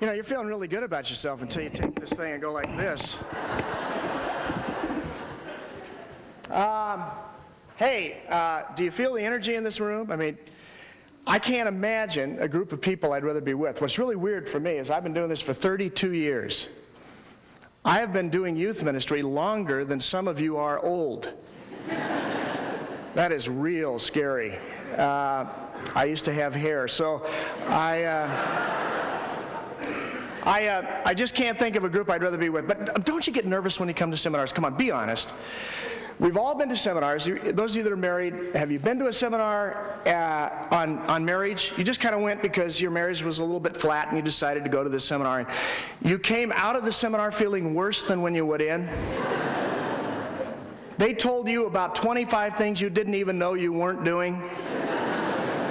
You know, you're feeling really good about yourself until you take this thing and go like this. Hey, do you feel the energy in this room? I mean, I can't imagine a group of people I'd rather be with. What's really weird for me is I've been doing this for 32 years. I have been doing youth ministry longer than some of you are old. That is real scary. I used to have hair, so I just can't think of a group I'd rather be with. But don't you get nervous when you come to seminars? Come on, be honest. We've all been to seminars. Those of you that are married, have you been to a seminar on marriage? You just kind of went because your marriage was a little bit flat and you decided to go to this seminar. And you came out of the seminar feeling worse than when you went in. They told you about 25 things you didn't even know you weren't doing.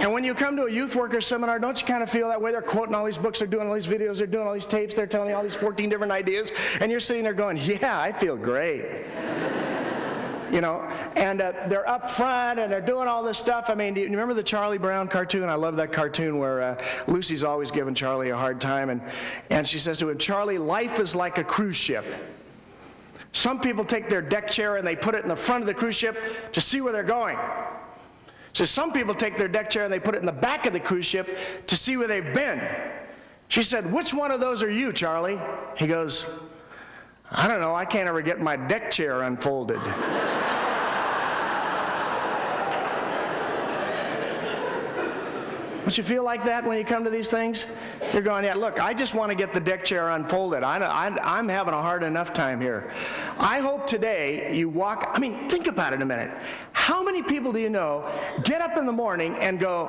And when you come to a youth worker seminar, don't you kind of feel that way? They're quoting all these books, they're doing all these videos, they're doing all these tapes, they're telling you all these 14 different ideas, and you're sitting there going, yeah, I feel great. You know, and they're up front and they're doing all this stuff. I mean, do you remember the Charlie Brown cartoon? I love that cartoon where Lucy's always giving Charlie a hard time, and she says to him, Charlie, life is like a cruise ship. Some people take their deck chair and they put it in the front of the cruise ship to see where they're going. So some people take their deck chair and they put it in the back of the cruise ship to see where they've been. She said, which one of those are you, Charlie? He goes, I don't know, I can't ever get my deck chair unfolded. Don't you feel like that when you come to these things? You're going, yeah, look, I just want to get the deck chair unfolded. I'm having a hard enough time here. I hope today you walk, I mean, think about it a minute. How many people do you know get up in the morning and go,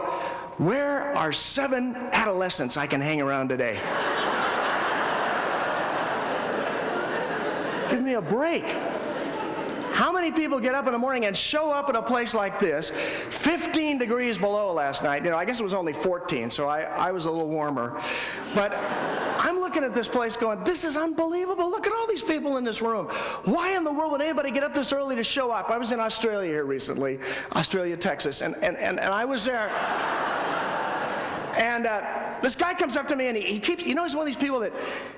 where are 7 adolescents I can hang around today? Give me a break. How many people get up in the morning and show up at a place like this, 15 degrees below last night? You know, I guess it was only 14, so I was a little warmer. But I'm looking at this place going, this is unbelievable. Look at all these people in this room. Why in the world would anybody get up this early to show up? I was in Australia here recently, Australia, Texas, and I was there. And this guy comes up to me and he keeps, you know, he's one of these people that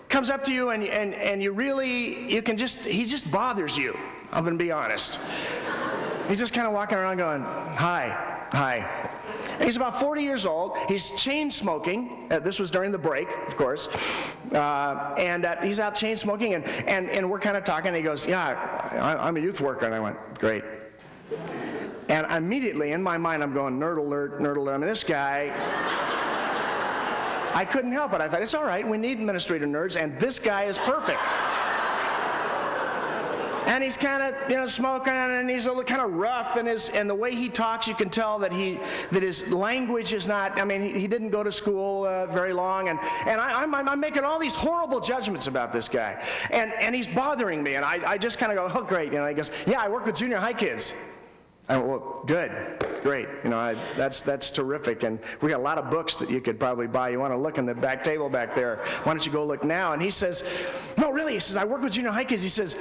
comes up to you and you really, you can just, he just bothers you. I'm going to be honest. He's just kind of walking around going, hi. And he's about 40 years old. He's chain smoking. This was during the break, of course. And he's out chain smoking and we're kind of talking. And he goes, yeah, I'm a youth worker. And I went, great. And immediately in my mind, I'm going, nerd alert, nerd alert. I mean, this guy, I couldn't help it. I thought, it's all right. We need administrator nerds. And this guy is perfect. And he's kind of, you know, smoking, and he's a little kind of rough, and the way he talks, you can tell that his language is not. I mean, he didn't go to school very long, and I'm making all these horrible judgments about this guy, and he's bothering me, and I just kind of go, oh great, you know. He goes, yeah, I work with junior high kids. I went, well, good, great, you know, that's terrific, and we got a lot of books that you could probably buy. You want to look in the back table back there? Why don't you go look now? And he says, no, really, he says, I work with junior high kids. He says,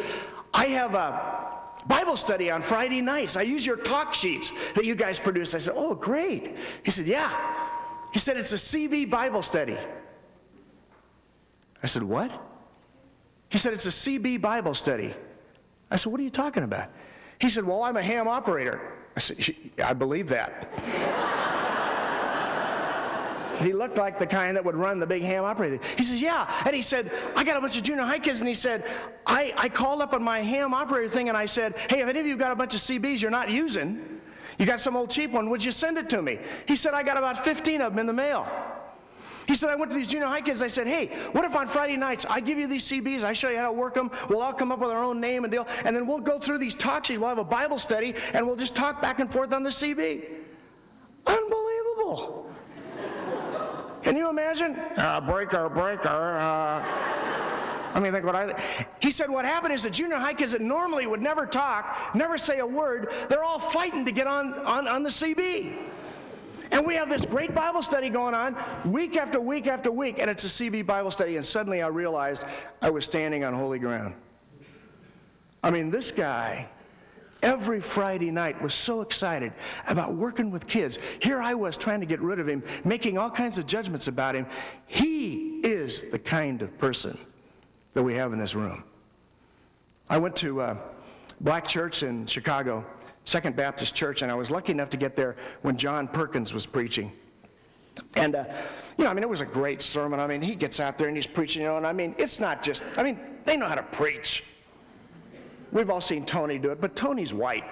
I have a Bible study on Friday nights. I use your talk sheets that you guys produce. I said, oh, great. He said, yeah. He said, it's a CB Bible study. I said, what? He said, it's a CB Bible study. I said, what are you talking about? He said, well, I'm a ham operator. I said, I believe that. He looked like the kind that would run the big ham operator. He says, yeah. And he said, I got a bunch of junior high kids. And he said, I called up on my ham operator thing and I said, hey, if any of you got a bunch of CBs you're not using, you got some old cheap one, would you send it to me? He said, I got about 15 of them in the mail. He said, I went to these junior high kids. I said, hey, what if on Friday nights I give you these CBs, I show you how to work them, we'll all come up with our own name and deal, and then we'll go through these talk sheets, we'll have a Bible study, and we'll just talk back and forth on the CB. Unbelievable. Can you imagine? Breaker. I mean, think what he said what happened is the junior high kids that normally would never talk, never say a word, they're all fighting to get on the CB. And we have this great Bible study going on week after week after week, and it's a CB Bible study, and suddenly I realized I was standing on holy ground. I mean, this guy, every Friday night was so excited about working with kids. Here I was trying to get rid of him, making all kinds of judgments about him. He is the kind of person that we have in this room. I went to a black church in Chicago, Second Baptist Church, and I was lucky enough to get there when John Perkins was preaching. And, it was a great sermon. He gets out there and he's preaching, and it's not just, they know how to preach. We've all seen Tony do it, but Tony's white.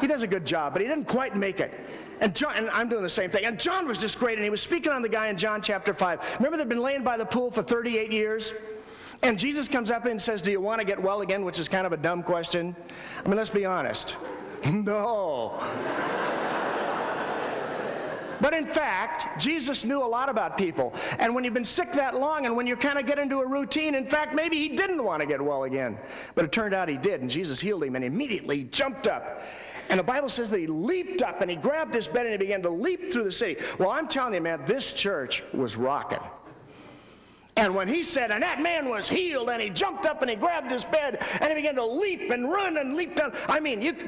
He does a good job, but he didn't quite make it. And I'm doing the same thing. And John was just great, and he was speaking on the guy in John chapter 5. Remember, they'd been laying by the pool for 38 years? And Jesus comes up and says, do you want to get well again? Which is kind of a dumb question. Let's be honest. No. But in fact, Jesus knew a lot about people. And when you've been sick that long and when you kind of get into a routine, in fact, maybe he didn't want to get well again. But it turned out he did, and Jesus healed him, and immediately jumped up. And the Bible says that he leaped up, and he grabbed his bed, and he began to leap through the city. Well, I'm telling you, man, this church was rocking. And when he said, and that man was healed, and he jumped up, and he grabbed his bed, and he began to leap and run and leap down.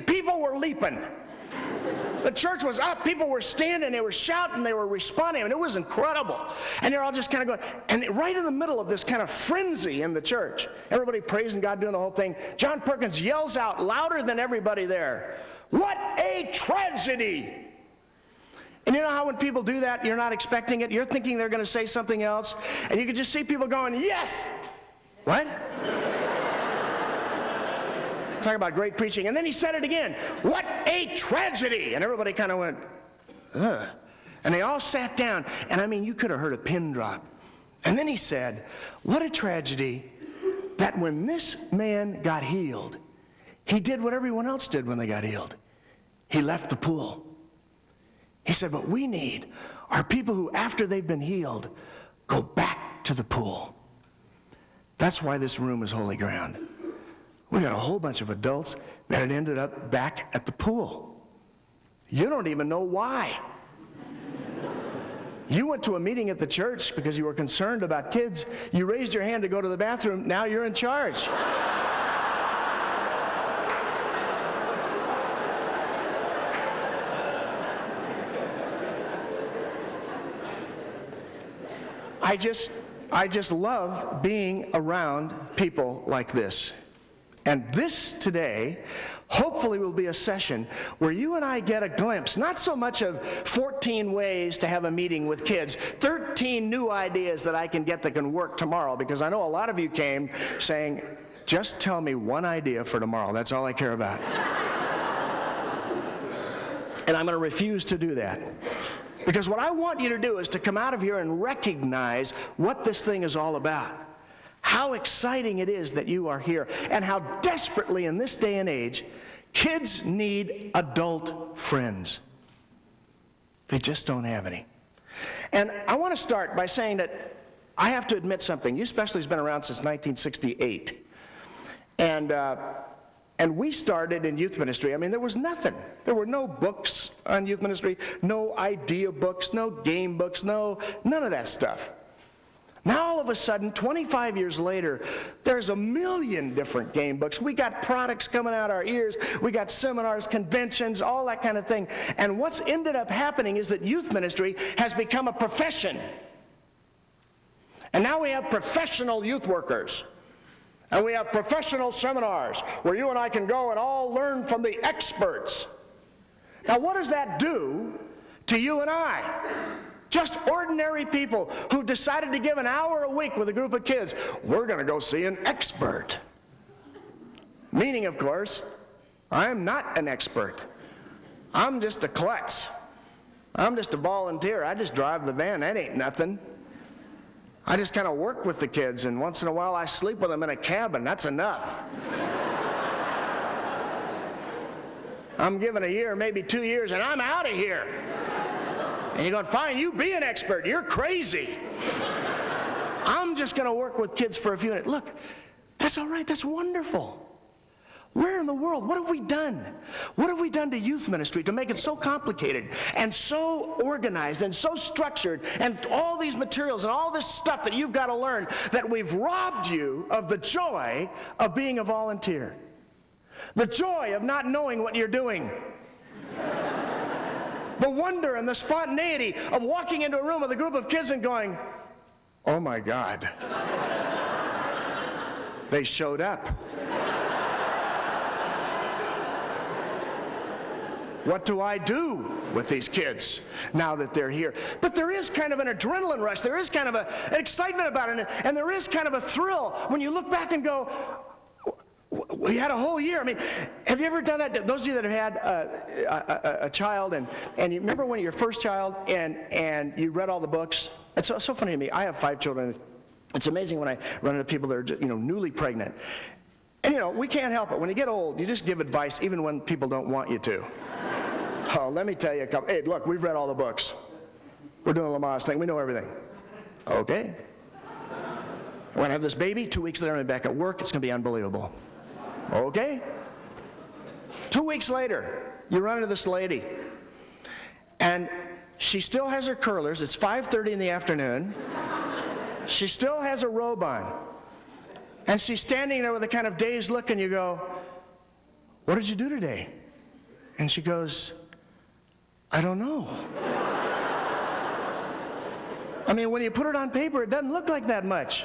People were leaping. The church was up, people were standing, they were shouting, they were responding, and it was incredible. And they're all just kind of going, and right in the middle of this kind of frenzy in the church, everybody praising God, doing the whole thing, John Perkins yells out louder than everybody there, "What a tragedy!" And you know how when people do that, you're not expecting it, you're thinking they're going to say something else, and you can just see people going, "Yes!" What? Talk about great preaching. And then he said it again. "What a tragedy!" And everybody kind of went, ugh. And they all sat down. And you could have heard a pin drop. And then he said, "What a tragedy that when this man got healed, he did what everyone else did when they got healed. He left the pool." He said, "What we need are people who, after they've been healed, go back to the pool." That's why this room is holy ground. We got a whole bunch of adults that had ended up back at the pool. You don't even know why. You went to a meeting at the church because you were concerned about kids. You raised your hand to go to the bathroom. Now you're in charge. I just love being around people like this. And this today, hopefully, will be a session where you and I get a glimpse, not so much of 14 ways to have a meeting with kids, 13 new ideas that I can get that can work tomorrow, because I know a lot of you came saying, just tell me one idea for tomorrow. That's all I care about. And I'm going to refuse to do that. Because what I want you to do is to come out of here and recognize what this thing is all about. How exciting it is that you are here, and how desperately in this day and age, kids need adult friends. They just don't have any. And I want to start by saying that I have to admit something. Youth Specialty has been around since 1968. And we started in youth ministry. There was nothing. There were no books on youth ministry, no idea books, no game books, none of that stuff. Now all of a sudden, 25 years later, there's a million different game books. We got products coming out our ears. We got seminars, conventions, all that kind of thing. And what's ended up happening is that youth ministry has become a profession. And now we have professional youth workers. And we have professional seminars where you and I can go and all learn from the experts. Now what does that do to you and I? Just ordinary people who decided to give an hour a week with a group of kids. We're going to go see an expert. Meaning, of course, I'm not an expert. I'm just a klutz. I'm just a volunteer. I just drive the van. That ain't nothing. I just kind of work with the kids, and once in a while I sleep with them in a cabin. That's enough. I'm given a year, maybe 2 years, and I'm out of here. And you're going, fine, you be an expert. You're crazy. I'm just going to work with kids for a few minutes. Look, that's all right. That's wonderful. Where in the world? What have we done? What have we done to youth ministry to make it so complicated and so organized and so structured and all these materials and all this stuff that you've got to learn that we've robbed you of the joy of being a volunteer? The joy of not knowing what you're doing. The wonder and the spontaneity of walking into a room with a group of kids and going, oh my God, they showed up. What do I do with these kids now that they're here? But there is kind of an adrenaline rush. There is kind of an excitement about it. And there is kind of a thrill when you look back and go, we had a whole year. I mean, have you ever done that? Those of you that have had a child, and you remember when your first child, and you read all the books? It's so funny to me. I have 5 children. It's amazing when I run into people that are just, newly pregnant. And, we can't help it. When you get old, you just give advice even when people don't want you to. Oh, let me tell you a couple. Hey, look, we've read all the books. We're doing the Lamaze thing. We know everything. Okay. We're going to have this baby. 2 weeks later, I'm going to be back at work. It's going to be unbelievable. Okay. 2 weeks later, you run into this lady, and she still has her curlers. It's 5:30 in the afternoon. She still has a robe on. And she's standing there with a kind of dazed look, and you go, what did you do today? And she goes, I don't know. I mean, when you put it on paper, it doesn't look like that much.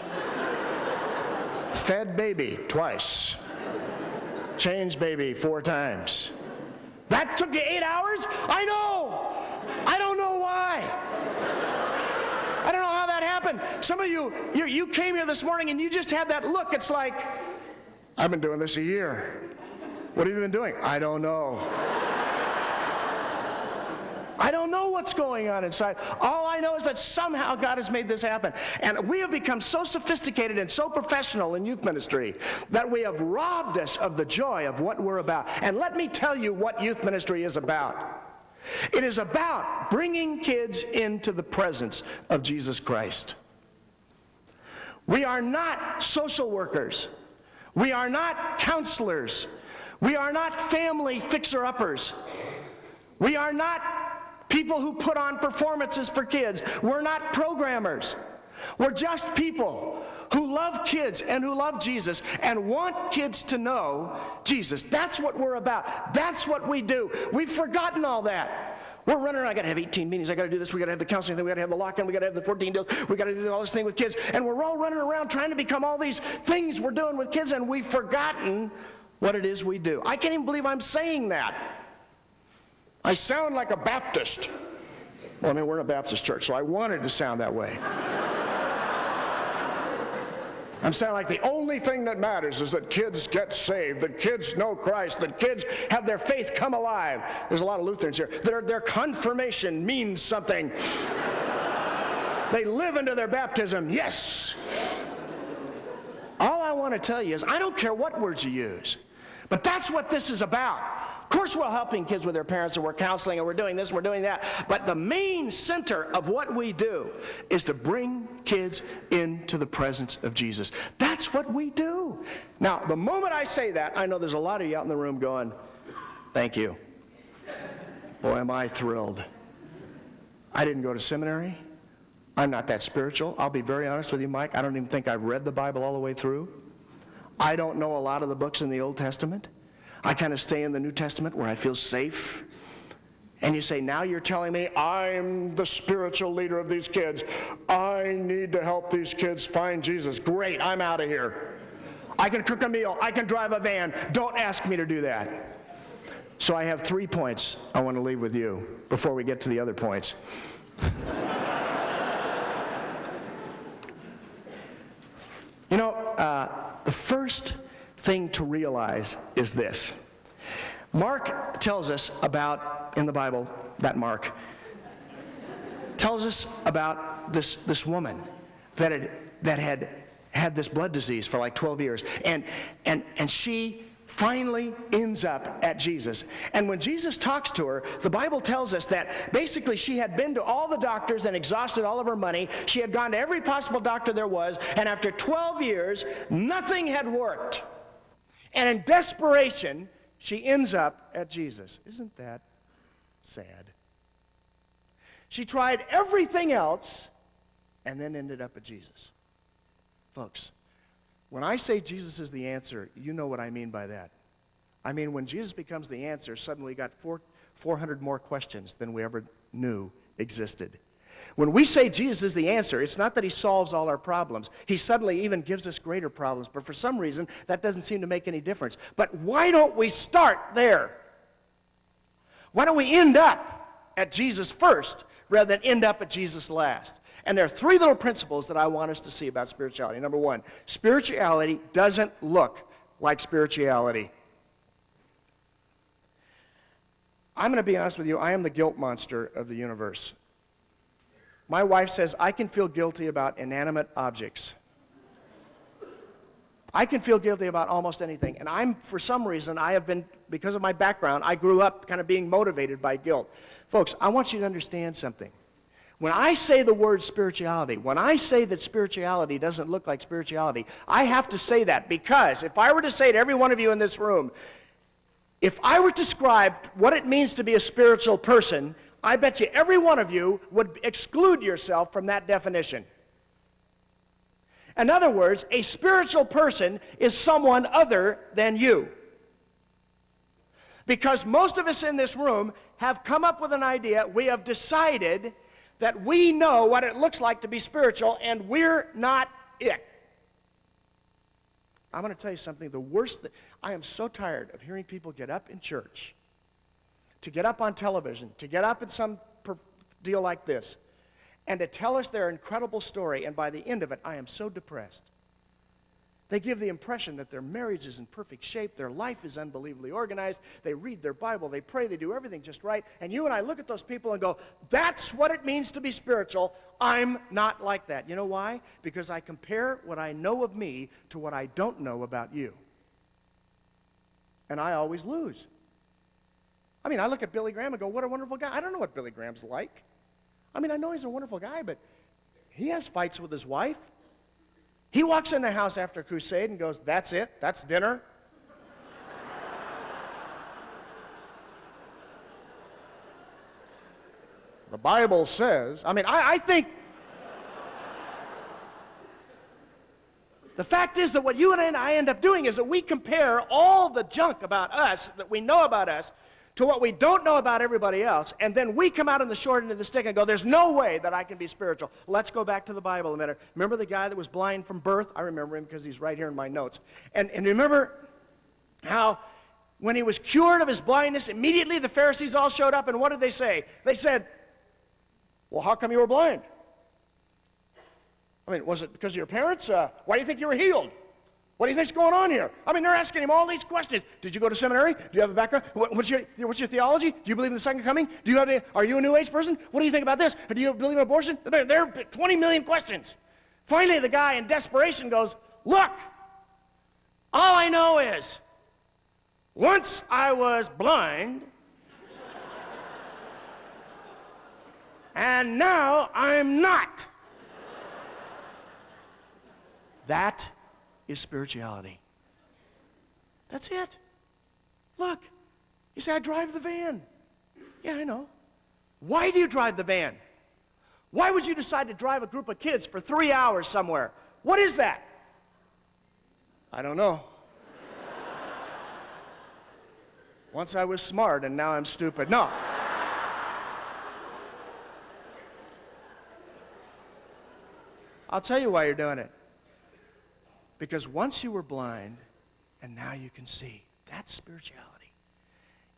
Fed baby twice. Changed baby 4 times. That took you 8 hours? I know. I don't know why. I don't know how that happened. Some of you came here this morning and you just had that look. It's like, I've been doing this a year. What have you been doing? I don't know. I don't know what's going on inside. All I know is that somehow God has made this happen. And we have become so sophisticated and so professional in youth ministry that we have robbed us of the joy of what we're about. And let me tell you what youth ministry is about. It is about bringing kids into the presence of Jesus Christ. We are not social workers. We are not counselors. We are not family fixer-uppers. We are not people who put on performances for kids. We're not programmers. We're just people who love kids and who love Jesus and want kids to know Jesus. That's what we're about. That's what we do. We've forgotten all that. We're running around, I got to have 18 meetings, I got to do this, we got to have the counseling thing, we got to have the lock-in, we got to have the 14 deals, we got to do all this thing with kids, and we're all running around trying to become all these things we're doing with kids, and we've forgotten what it is we do. I can't even believe I'm saying that. I sound like a Baptist. Well, I mean, we're in a Baptist church, so I wanted to sound that way. I'm saying like the only thing that matters is that kids get saved, that kids know Christ, that kids have their faith come alive. There's a lot of Lutherans here. Their confirmation means something. They live into their baptism. Yes. All I want to tell you is I don't care what words you use, but that's what this is about. Of course, we're helping kids with their parents, and we're counseling, and we're doing this, and we're doing that. But the main center of what we do is to bring kids into the presence of Jesus. That's what we do. Now, the moment I say that, I know there's a lot of you out in the room going, thank you. Boy, am I thrilled. I didn't go to seminary. I'm not that spiritual. I'll be very honest with you, Mike. I don't even think I've read the Bible all the way through. I don't know a lot of the books in the Old Testament. I kind of stay in the New Testament where I feel safe. And you say, now you're telling me I'm the spiritual leader of these kids. I need to help these kids find Jesus. Great, I'm out of here. I can cook a meal. I can drive a van. Don't ask me to do that. So I have 3 points I want to leave with you before we get to the other points. The first thing to realize is this. Mark tells us about, in the Bible, that Mark, tells us about this woman that had this blood disease for like 12 years. And she finally ends up at Jesus. And when Jesus talks to her, the Bible tells us that basically she had been to all the doctors and exhausted all of her money. She had gone to every possible doctor there was, and after 12 years, nothing had worked. And in desperation, she ends up at Jesus. Isn't that sad? She tried everything else and then ended up at Jesus. Folks, when I say Jesus is the answer, you know what I mean by that. I mean, when Jesus becomes the answer, suddenly we got 400 more questions than we ever knew existed. When we say Jesus is the answer, it's not that he solves all our problems. He suddenly even gives us greater problems, but for some reason, that doesn't seem to make any difference. But why don't we start there? Why don't we end up at Jesus first rather than end up at Jesus last? And there are three little principles that I want us to see about spirituality. Number one, spirituality doesn't look like spirituality. I'm going to be honest with you, I am the guilt monster of the universe. My wife says I can feel guilty about inanimate objects. I can feel guilty about almost anything. And for some reason, I have been, because of my background, I grew up kind of being motivated by guilt. Folks, I want you to understand something. When I say the word spirituality, when I say that spirituality doesn't look like spirituality, I have to say that because if I were to say to every one of you in this room, if I were to describe what it means to be a spiritual person, I bet you every one of you would exclude yourself from that definition. In other words, a spiritual person is someone other than you. Because most of us in this room have come up with an idea, we have decided that we know what it looks like to be spiritual, and we're not it. I'm going to tell you something, I am so tired of hearing people get up in church, to get up on television, to get up in some deal like this, and to tell us their incredible story, and by the end of it, I am so depressed. They give the impression that their marriage is in perfect shape, their life is unbelievably organized, they read their Bible, they pray, they do everything just right, and you and I look at those people and go, that's what it means to be spiritual. I'm not like that. You know why? Because I compare what I know of me to what I don't know about you. And I always lose. I mean, I look at Billy Graham and go, what a wonderful guy. I don't know what Billy Graham's like. I mean, I know he's a wonderful guy, but he has fights with his wife. He walks in the house after a crusade and goes, that's it? That's dinner? The Bible says, I think the fact is that what you and I end up doing is that we compare all the junk about us, that we know about us, to what we don't know about everybody else, and then we come out on the short end of the stick and go, there's no way that I can be spiritual. Let's go back to the Bible a minute. Remember the guy that was blind from birth? I remember him because he's right here in my notes. And remember how when he was cured of his blindness, immediately the Pharisees all showed up, and what did they say? They said, well, how come you were blind? I mean, was it because of your parents? Why do you think you were healed? What do you think's going on here? I mean, they're asking him all these questions. Did you go to seminary? Do you have a background? What's your theology? Do you believe in the second coming? Are you a New Age person? What do you think about this? Do you believe in abortion? There are 20 million questions. Finally, the guy in desperation goes, look, all I know is once I was blind, and now I'm not. That is spirituality. That's it. Look, you say, I drive the van. Yeah, I know. Why do you drive the van? Why would you decide to drive a group of kids for 3 hours somewhere? What is that? I don't know. Once I was smart and now I'm stupid. No. I'll tell you why you're doing it. Because once you were blind, and now you can see. That's spirituality.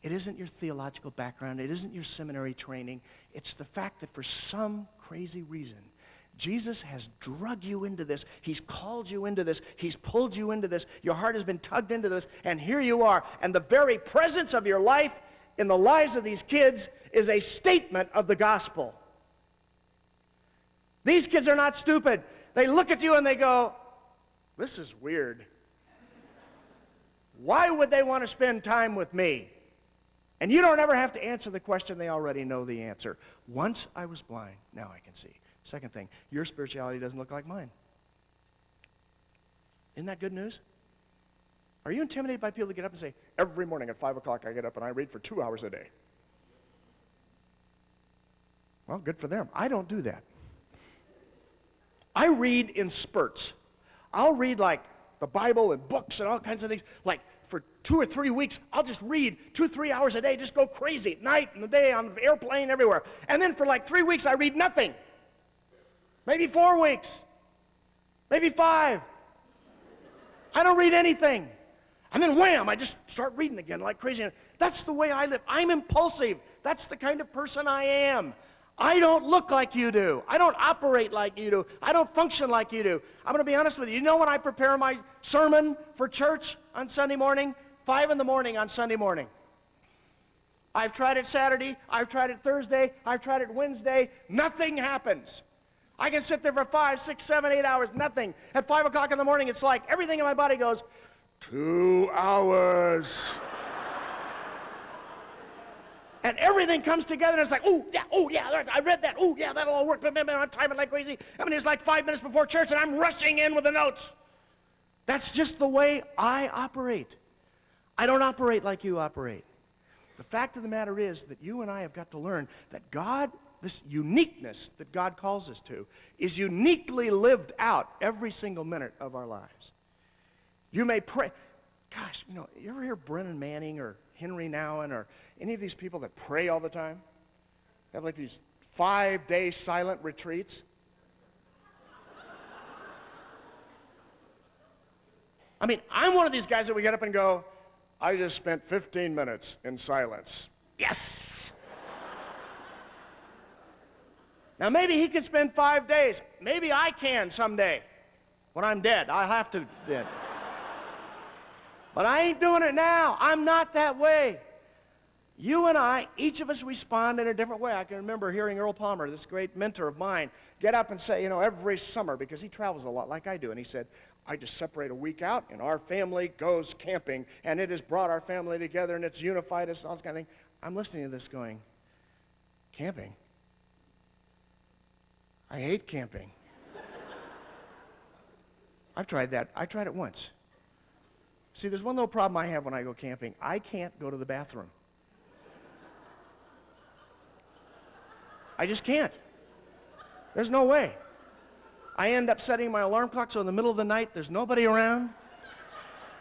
It isn't your theological background. It isn't your seminary training. It's the fact that for some crazy reason, Jesus has drug you into this. He's called you into this. He's pulled you into this. Your heart has been tugged into this, and here you are. And the very presence of your life in the lives of these kids is a statement of the gospel. These kids are not stupid. They look at you and they go, this is weird. Why would they want to spend time with me? And you don't ever have to answer the question. They already know the answer. Once I was blind, now I can see. Second thing, your spirituality doesn't look like mine. Isn't that good news? Are you intimidated by people that get up and say, every morning at 5 o'clock I get up and I read for 2 hours a day? Well, good for them. I don't do that. I read in spurts. I'll read like the Bible and books and all kinds of things, like for 2 or 3 weeks, I'll just read 2-3 hours a day, just go crazy at night and the day, on the airplane, everywhere. And then for like 3 weeks, I read nothing. Maybe 4 weeks. Maybe 5. I don't read anything. And then wham, I just start reading again like crazy. That's the way I live. I'm impulsive. That's the kind of person I am. I don't look like you do. I don't operate like you do. I don't function like you do. I'm going to be honest with you. You know when I prepare my sermon for church on Sunday morning? 5 in the morning on Sunday morning. I've tried it Saturday. I've tried it Thursday. I've tried it Wednesday. Nothing happens. I can sit there for 5, 6, 7, 8 hours, nothing. At 5 o'clock in the morning, it's like everything in my body goes, 2 hours. And everything comes together, and it's like, oh, yeah, I read that. Oh, yeah, that'll all work. I'm timing like crazy. I mean, it's like 5 minutes before church, and I'm rushing in with the notes. That's just the way I operate. I don't operate like you operate. The fact of the matter is that you and I have got to learn that God, this uniqueness that God calls us to, is uniquely lived out every single minute of our lives. You may pray. Gosh, you ever hear Brennan Manning or Henry Nouwen or any of these people that pray all the time? They have like these 5-day silent retreats. I mean, I'm one of these guys that we get up and go, I just spent 15 minutes in silence. Yes! Now, maybe he could spend 5 days. Maybe I can someday. When I'm dead, I'll have to dead. But I ain't doing it now. I'm not that way. You and I, each of us respond in a different way. I can remember hearing Earl Palmer, this great mentor of mine, get up and say, every summer, because he travels a lot like I do, and he said, I just separate a week out, and our family goes camping, and it has brought our family together, and it's unified us, and all this kind of thing. I'm listening to this going, camping? I hate camping. I've tried that. I tried it once. See, there's one little problem I have when I go camping. I can't go to the bathroom. I just can't. There's no way. I end up setting my alarm clock so in the middle of the night there's nobody around.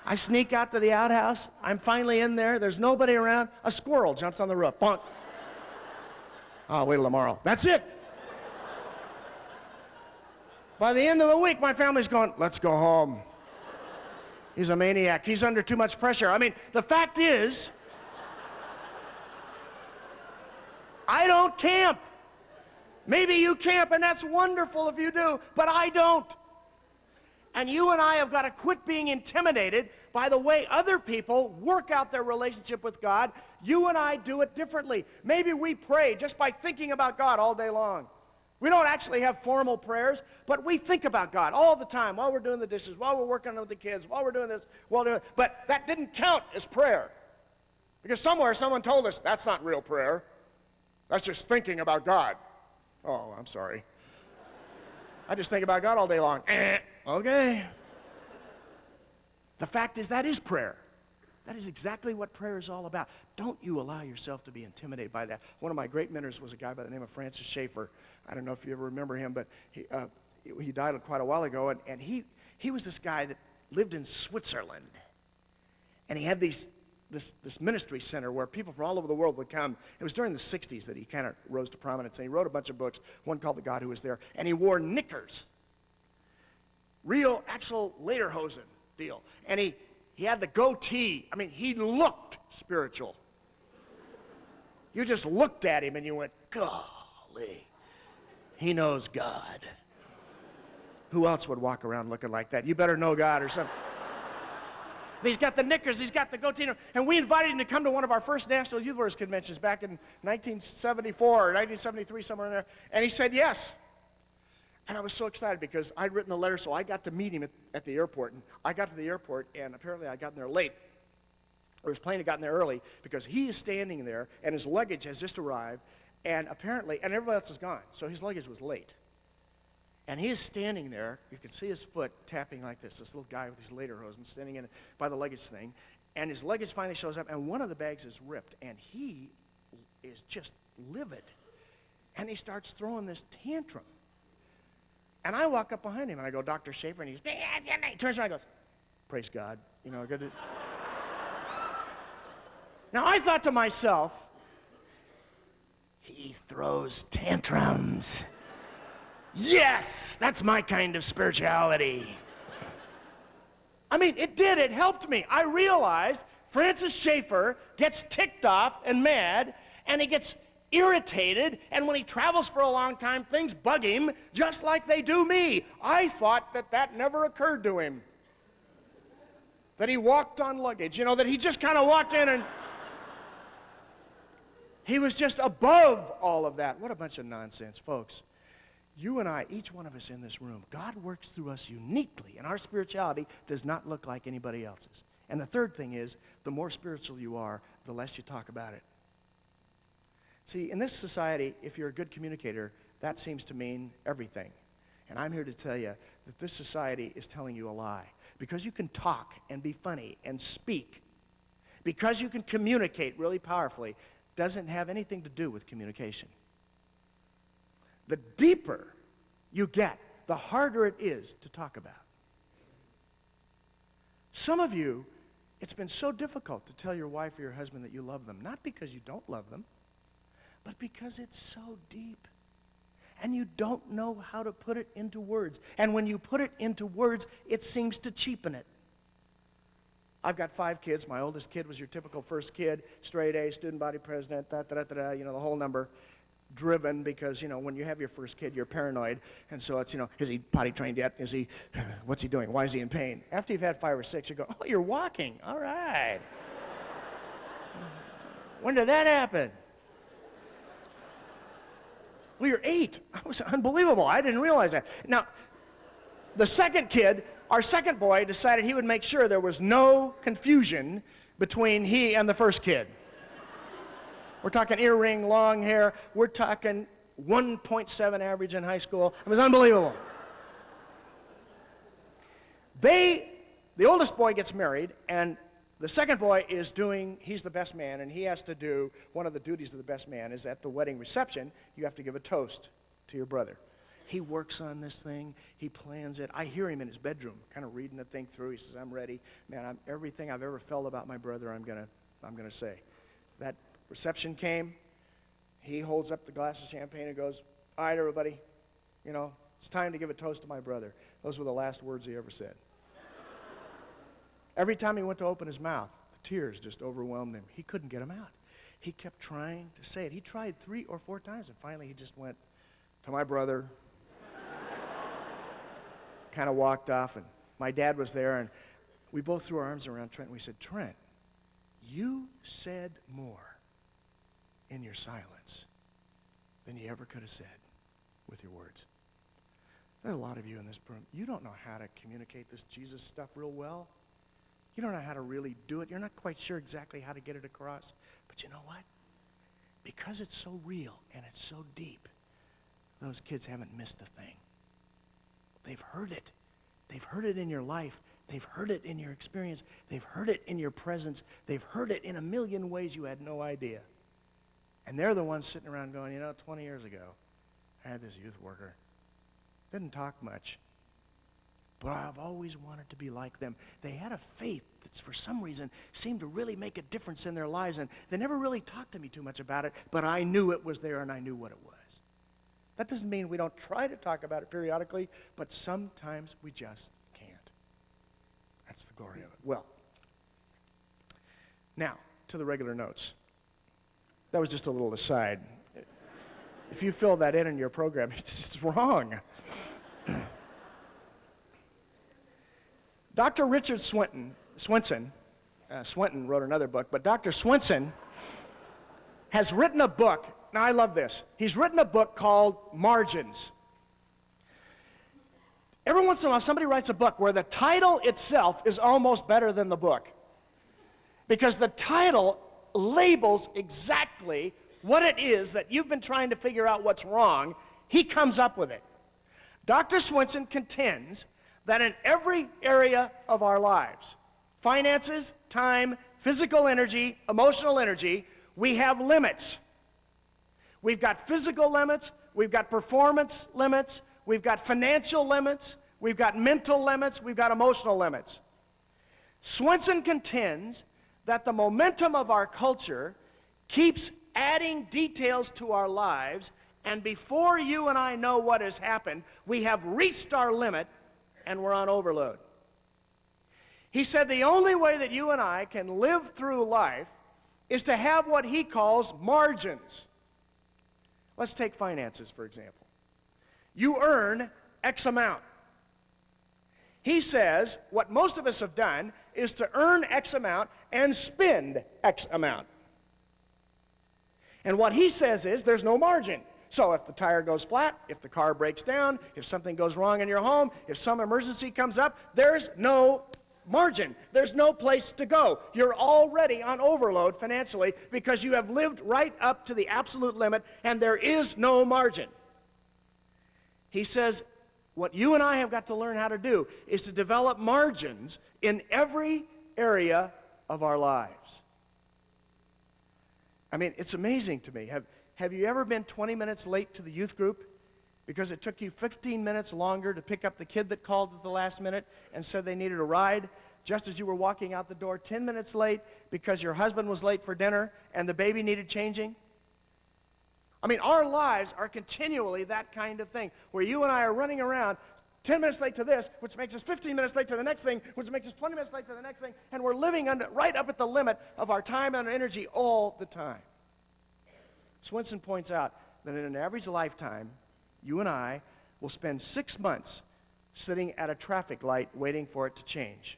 I sneak out to the outhouse. I'm finally in there. There's nobody around. A squirrel jumps on the roof. Bonk. I'll wait till tomorrow. That's it. By the end of the week, my family's going, let's go home. He's a maniac. He's under too much pressure. I mean, the fact is, I don't camp. Maybe you camp, and that's wonderful if you do, but I don't. And you and I have got to quit being intimidated by the way other people work out their relationship with God. You and I do it differently. Maybe we pray just by thinking about God all day long. We don't actually have formal prayers, but we think about God all the time while we're doing the dishes, while we're working with the kids, while we're doing this, but that didn't count as prayer. Because somewhere someone told us, that's not real prayer. That's just thinking about God. Oh, I'm sorry. I just think about God all day long. Okay. The fact is, that is prayer. That is exactly what prayer is all about. Don't you allow yourself to be intimidated by that. One of my great mentors was a guy by the name of Francis Schaeffer. I don't know if you ever remember him, but he died quite a while ago, and he was this guy that lived in Switzerland. And he had this ministry center where people from all over the world would come. It was during the 60s that he kind of rose to prominence, and he wrote a bunch of books, one called The God Who Was There, and he wore knickers. Real, actual lederhosen deal. And he had the goatee. I mean, he looked spiritual. You just looked at him and you went, golly, he knows God. Who else would walk around looking like that? You better know God or something. But he's got the knickers, he's got the goatee, and we invited him to come to one of our first National Youth Workers Conventions back in 1974 or 1973, somewhere in there, and he said yes. And I was so excited because I'd written the letter, so I got to meet him at the airport. And I got to the airport, and apparently I got in there late. Or his plane had gotten there early because he is standing there, and his luggage has just arrived, and apparently, and everybody else is gone, so his luggage was late. And he is standing there. You can see his foot tapping like this little guy with these lederhosen standing in by the luggage thing. And his luggage finally shows up, and one of the bags is ripped, and he is just livid. And he starts throwing this tantrum. And I walk up behind him, and I go, Dr. Schaefer, and he turns around and goes, praise God. Good. Now, I thought to myself, he throws tantrums. Yes, that's my kind of spirituality. I mean, it did. It helped me. I realized Francis Schaeffer gets ticked off and mad, and he gets irritated, and when he travels for a long time, things bug him just like they do me. I thought that never occurred to him. That he walked on luggage, that he just kind of walked in and he was just above all of that. What a bunch of nonsense, folks. You and I, each one of us in this room, God works through us uniquely, and our spirituality does not look like anybody else's. And the third thing is, the more spiritual you are, the less you talk about it. See, in this society, if you're a good communicator, that seems to mean everything. And I'm here to tell you that this society is telling you a lie. Because you can talk and be funny and speak, because you can communicate really powerfully, doesn't have anything to do with communication. The deeper you get, the harder it is to talk about. Some of you, it's been so difficult to tell your wife or your husband that you love them, not because you don't love them, but because it's so deep. And you don't know how to put it into words. And when you put it into words, it seems to cheapen it. I've got 5 kids. My oldest kid was your typical first kid, straight A, student body president, the whole number. Driven because, when you have your first kid, you're paranoid. And so it's, is he potty trained yet? What's he doing? Why is he in pain? After you've had 5 or 6, you go, oh, you're walking. All right. When did that happen? Well, you're 8. That was unbelievable. I didn't realize that. Now, the second kid, our second boy, decided he would make sure there was no confusion between he and the first kid. We're talking earring, long hair. We're talking 1.7 average in high school. It was unbelievable. The oldest boy gets married, and the second boy he's the best man, and he has to do, one of the duties of the best man is at the wedding reception, you have to give a toast to your brother. He works on this thing. He plans it. I hear him in his bedroom, kind of reading the thing through. He says, I'm ready. Man, everything I've ever felt about my brother, I'm gonna say. That reception came. He holds up the glass of champagne and goes, all right, everybody, it's time to give a toast to my brother. Those were the last words he ever said. Every time he went to open his mouth, the tears just overwhelmed him. He couldn't get them out. He kept trying to say it. He tried 3 or 4 times, and finally he just went, to my brother. Kind of walked off, and my dad was there, and we both threw our arms around Trent, and we said, Trent, you said more in your silence than you ever could have said with your words. There are a lot of you in this room, you don't know how to communicate this Jesus stuff real well. You don't know how to really do it. You're not quite sure exactly how to get it across. But you know what? Because it's so real and it's so deep, those kids haven't missed a thing. They've heard it. They've heard it in your life. They've heard it in your experience. They've heard it in your presence. They've heard it in a million ways you had no idea. And they're the ones sitting around going, 20 years ago, I had this youth worker. Didn't talk much. But I've always wanted to be like them. They had a faith that for some reason seemed to really make a difference in their lives. And they never really talked to me too much about it, but I knew it was there and I knew what it was. That doesn't mean we don't try to talk about it periodically, but sometimes we just can't. That's the glory of it. Well, now, to the regular notes. That was just a little aside. If you fill that in your program, it's wrong. Dr. Richard Swenson wrote another book, but Dr. Swenson has written a book. Now, I love this. He's written a book called Margins. Every once in a while, somebody writes a book where the title itself is almost better than the book. Because the title labels exactly what it is that you've been trying to figure out what's wrong. He comes up with it. Dr. Swenson contends that in every area of our lives, finances, time, physical energy, emotional energy, we have limits. We've got physical limits, we've got performance limits, we've got financial limits, we've got mental limits, we've got emotional limits. Swenson contends that the momentum of our culture keeps adding details to our lives, and before you and I know what has happened, we have reached our limit and we're on overload. He said the only way that you and I can live through life is to have what he calls margins. Let's take finances, for example. You earn X amount. He says what most of us have done is to earn X amount and spend X amount. And what he says is there's no margin. So if the tire goes flat, if the car breaks down, if something goes wrong in your home, if some emergency comes up, there's no margin. There's no place to go. You're already on overload financially because you have lived right up to the absolute limit and there is no margin. He says what you and I have got to learn how to do is to develop margins in every area of our lives. I mean, it's amazing to me. Have you ever been 20 minutes late to the youth group because it took you 15 minutes longer to pick up the kid that called at the last minute and said they needed a ride, just as you were walking out the door 10 minutes late because your husband was late for dinner and the baby needed changing? I mean, our lives are continually that kind of thing, where you and I are running around 10 minutes late to this, which makes us 15 minutes late to the next thing, which makes us 20 minutes late to the next thing, and we're living right up at the limit of our time and our energy all the time. Swinson points out that in an average lifetime, you and I will spend 6 months sitting at a traffic light waiting for it to change.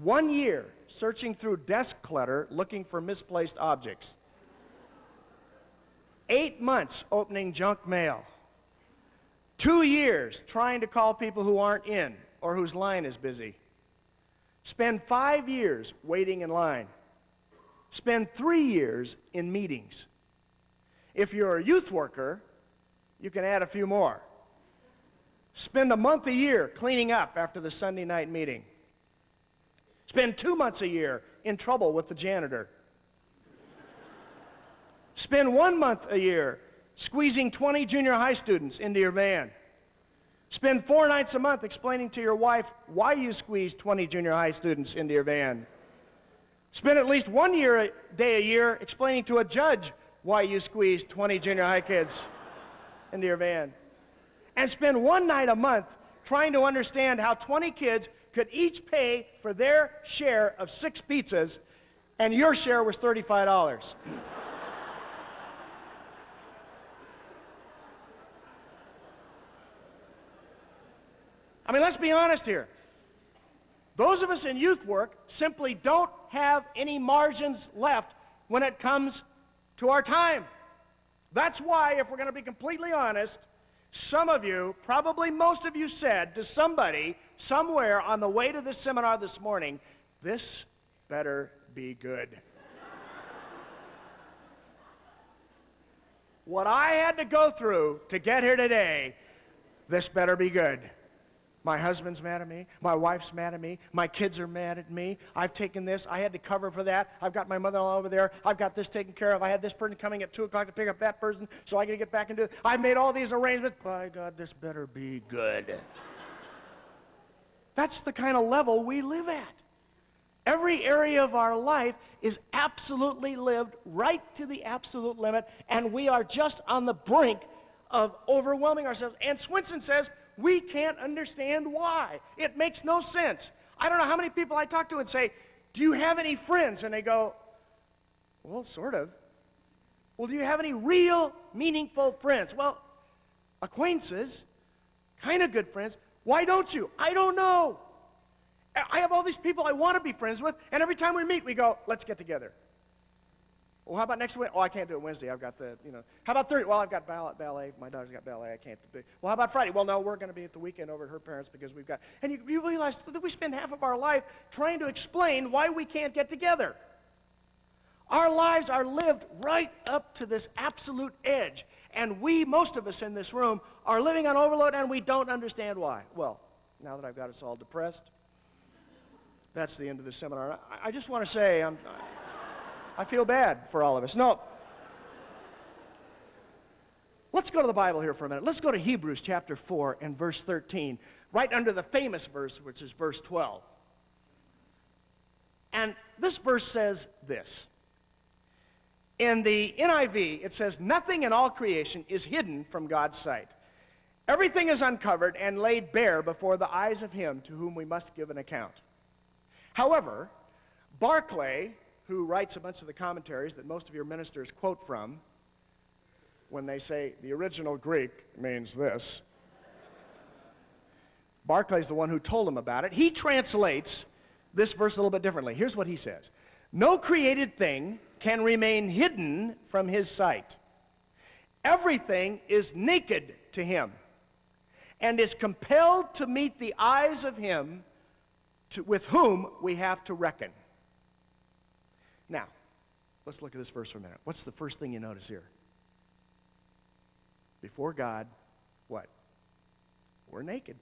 1 year searching through desk clutter looking for misplaced objects. 8 months opening junk mail. 2 years trying to call people who aren't in or whose line is busy. Spend 5 years waiting in line. Spend 3 years in meetings. If you're a youth worker, you can add a few more. Spend a month a year cleaning up after the Sunday night meeting. Spend 2 months a year in trouble with the janitor. Spend 1 month a year squeezing 20 junior high students into your van. Spend 4 nights a month explaining to your wife why you squeezed 20 junior high students into your van. Spend at least 1 day a year explaining to a judge why you squeezed 20 junior high kids into your van. And spend 1 night a month trying to understand how 20 kids could each pay for their share of 6 pizzas, and your share was $35. I mean, let's be honest here. Those of us in youth work simply don't have any margins left when it comes to our time. That's why, if we're going to be completely honest, some of you, probably most of you, said to somebody somewhere on the way to this seminar this morning, "This better be good." What I had to go through to get here today, this better be good. My husband's mad at me. My wife's mad at me. My kids are mad at me. I've taken this. I had to cover for that. I've got my mother-in-law over there. I've got this taken care of. I had this person coming at 2 o'clock to pick up that person, so I got to get back into it. I've made all these arrangements. By God, this better be good. That's the kind of level we live at. Every area of our life is absolutely lived right to the absolute limit, and we are just on the brink of overwhelming ourselves. And Swinson says, we can't understand why. It makes no sense. I don't know how many people I talk to and say, "Do you have any friends?" And they go, "Well, sort of." "Well, do you have any real, meaningful friends?" "Well, acquaintances, kind of good friends." "Why don't you?" "I don't know. I have all these people I want to be friends with, and every time we meet, we go, "Let's get together." "Well, how about next week?" "Oh, I can't do it Wednesday. I've got the, How about Thursday?" "Well, I've got ballet. My daughter's got ballet. I can't do it." "Well, how about Friday?" "Well, no, we're going to be at the weekend over at her parents because we've got..." And you realize that we spend half of our life trying to explain why we can't get together. Our lives are lived right up to this absolute edge, and most of us in this room, are living on overload, and we don't understand why. Well, now that I've got us all depressed, that's the end of the seminar. I just want to say, I feel bad for all of us. No. Let's go to the Bible here for a minute. Let's go to Hebrews chapter 4 and verse 13, right under the famous verse, which is verse 12. And this verse says this. In the NIV, it says, nothing in all creation is hidden from God's sight. Everything is uncovered and laid bare before the eyes of him to whom we must give an account. However, Barclay, who writes a bunch of the commentaries that most of your ministers quote from, when they say the original Greek means this, Barclay's the one who told him about it. He translates this verse a little bit differently. Here's what he says. No created thing can remain hidden from his sight. Everything is naked to him and is compelled to meet the eyes of him with whom we have to reckon. Now, let's look at this verse for a minute. What's the first thing you notice here? Before God, what? We're naked.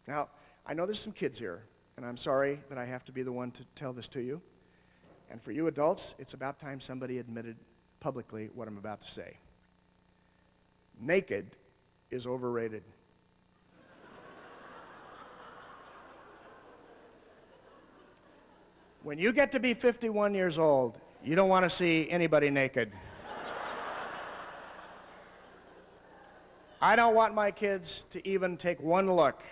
Now, I know there's some kids here, and I'm sorry that I have to be the one to tell this to you. And for you adults, it's about time somebody admitted publicly what I'm about to say. Naked is overrated. When you get to be 51 years old, you don't want to see anybody naked. I don't want my kids to even take one look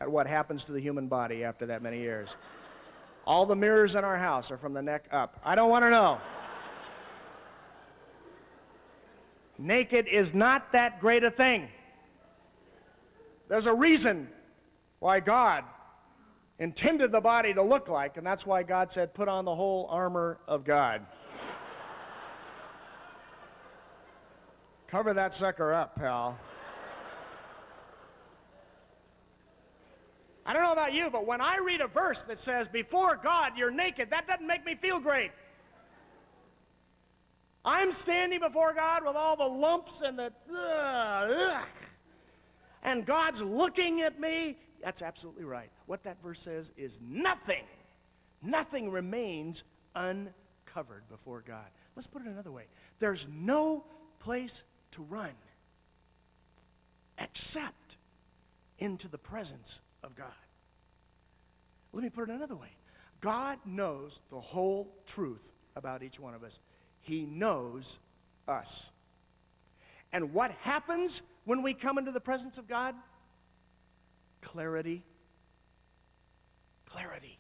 at what happens to the human body after that many years. All the mirrors in our house are from the neck up. I don't want to know. Naked is not that great a thing. There's a reason why God intended the body to look like, and that's why God said, put on the whole armor of God. Cover that sucker up, pal. I don't know about you, but when I read a verse that says, before God, you're naked, that doesn't make me feel great. I'm standing before God with all the lumps and the, and God's looking at me. That's absolutely right. What that verse says is nothing remains uncovered before God. Let's put it another way. There's no place to run except into the presence of God. Let me put it another way. God knows the whole truth about each one of us. He knows us. And what happens when we come into the presence of God? Clarity. Clarity.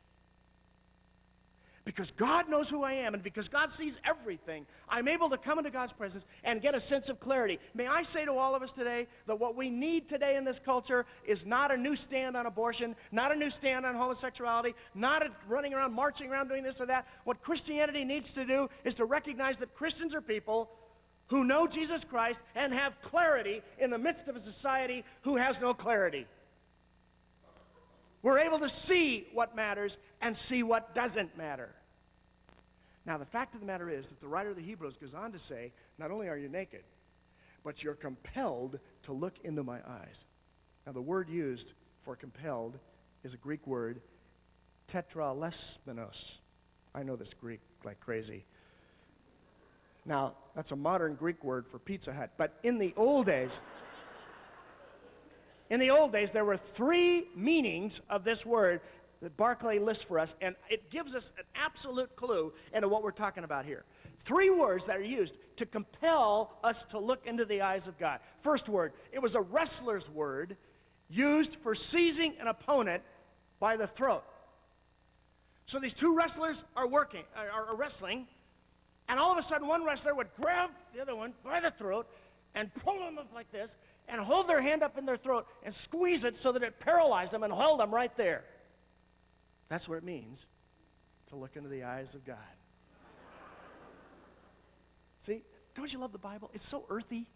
Because God knows who I am, and because God sees everything, I'm able to come into God's presence and get a sense of clarity. May I say to all of us today that what we need today in this culture is not a new stand on abortion, not a new stand on homosexuality, not running around, marching around doing this or that. What Christianity needs to do is to recognize that Christians are people who know Jesus Christ and have clarity in the midst of a society who has no clarity. We're able to see what matters and see what doesn't matter. Now, the fact of the matter is that the writer of the Hebrews goes on to say, not only are you naked, but you're compelled to look into my eyes. Now, the word used for compelled is a Greek word, tetralesmenos. I know this Greek like crazy. Now, that's a modern Greek word for Pizza Hut, but in the old days, there were three meanings of this word that Barclay lists for us, and it gives us an absolute clue into what we're talking about here. Three words that are used to compel us to look into the eyes of God. First word, it was a wrestler's word used for seizing an opponent by the throat. So these two wrestlers are wrestling, and all of a sudden one wrestler would grab the other one by the throat and pull them up like this, and hold their hand up in their throat and squeeze it so that it paralyzed them and held them right there. That's what it means to look into the eyes of God. See, don't you love the Bible? It's so earthy.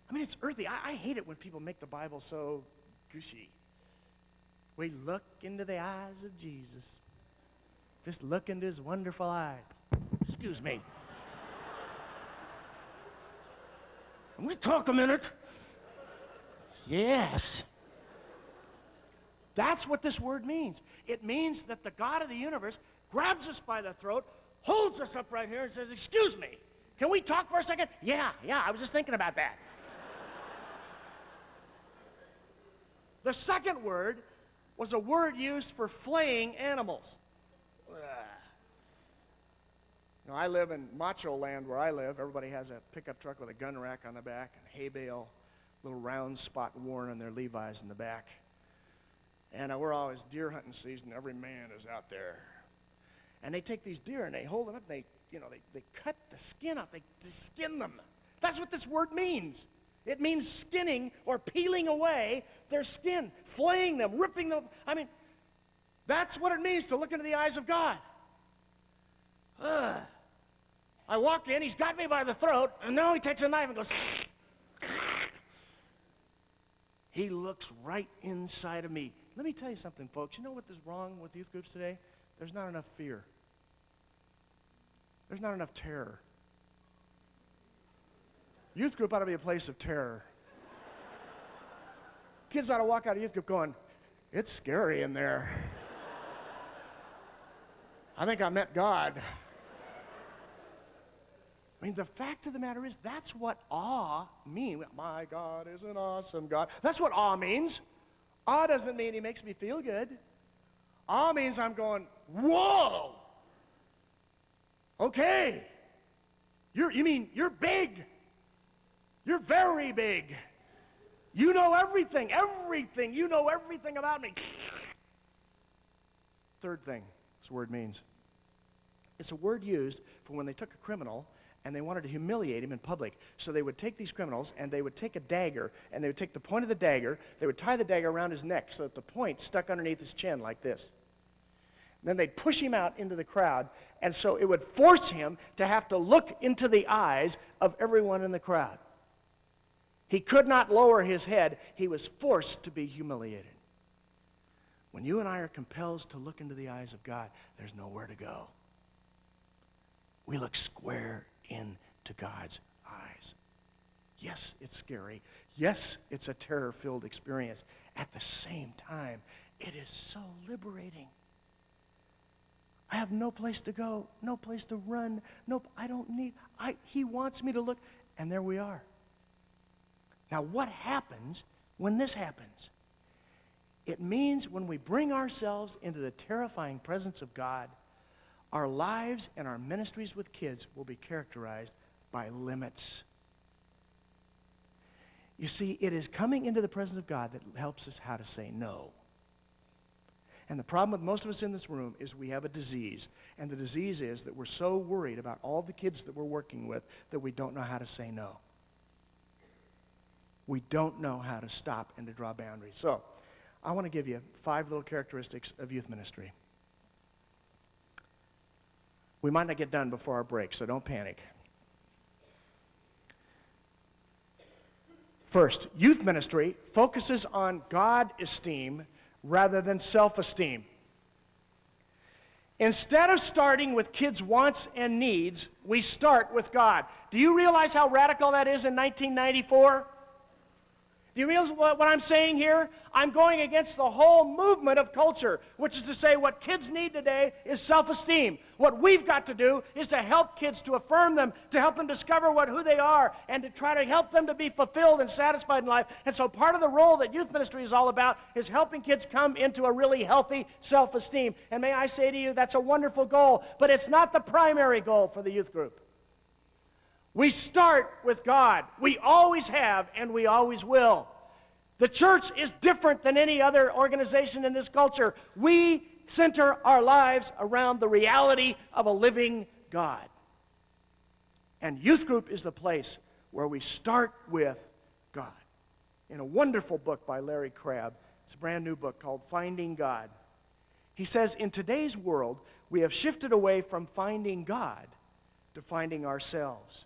I mean, it's earthy. I hate it when people make the Bible so gushy. We look into the eyes of Jesus. Just look into his wonderful eyes. Excuse me. I'm going to talk a minute. Yes. That's what this word means. It means that the God of the universe grabs us by the throat, holds us up right here, and says, excuse me, can we talk for a second? Yeah, I was just thinking about that. The second word was a word used for flaying animals. Ugh. You know, I live in macho land where I live. Everybody has a pickup truck with a gun rack on the back and hay bale, little round spot worn on their Levi's in the back. And we're always deer hunting season. Every man is out there. And they take these deer and they hold them up and they cut the skin off. They skin them. That's what this word means. It means skinning or peeling away their skin, flaying them, ripping them. I mean, that's what it means to look into the eyes of God. Ugh. I walk in, he's got me by the throat, and now he takes a knife and goes. He looks right inside of me. Let me tell you something, folks. You know what is wrong with youth groups today? There's not enough fear. There's not enough terror. Youth group ought to be a place of terror. Kids ought to walk out of youth group going, it's scary in there. I think I met God. I mean, the fact of the matter is, that's what awe means. My God is an awesome God. That's what awe means. Awe doesn't mean he makes me feel good. Awe means I'm going, whoa. Okay. You mean you're big. You're very big. You know everything. You know everything about me. Third thing this word means. It's a word used for when they took a criminal and they wanted to humiliate him in public. So they would take these criminals and they would take a dagger and they would take the point of the dagger, they would tie the dagger around his neck so that the point stuck underneath his chin like this. Then they'd push him out into the crowd, and so it would force him to have to look into the eyes of everyone in the crowd. He could not lower his head. He was forced to be humiliated. When you and I are compelled to look into the eyes of God, there's nowhere to go. We look square into God's eyes. Yes, it's scary. Yes, it's a terror-filled experience. At the same time, it is so liberating. I have no place to go, no place to run. Nope, I don't need. He wants me to look, and there we are. Now, what happens when this happens? It means when we bring ourselves into the terrifying presence of God, our lives and our ministries with kids will be characterized by limits. You see, it is coming into the presence of God that helps us how to say no. And the problem with most of us in this room is we have a disease. And the disease is that we're so worried about all the kids that we're working with that we don't know how to say no. We don't know how to stop and to draw boundaries. So, I want to give you 5 little characteristics of youth ministry. We might not get done before our break, so don't panic. First, youth ministry focuses on God-esteem rather than self-esteem. Instead of starting with kids' wants and needs, we start with God. Do you realize how radical that is in 1994? Do you realize what I'm saying here? I'm going against the whole movement of culture, which is to say what kids need today is self-esteem. What we've got to do is to help kids, to affirm them, to help them discover who they are, and to try to help them to be fulfilled and satisfied in life. And so part of the role that youth ministry is all about is helping kids come into a really healthy self-esteem. And may I say to you, that's a wonderful goal, but it's not the primary goal for the youth group. We start with God. We always have, and we always will. The church is different than any other organization in this culture. We center our lives around the reality of a living God. And youth group is the place where we start with God. In a wonderful book by Larry Crabb, it's a brand new book called Finding God. He says, in today's world, we have shifted away from finding God to finding ourselves.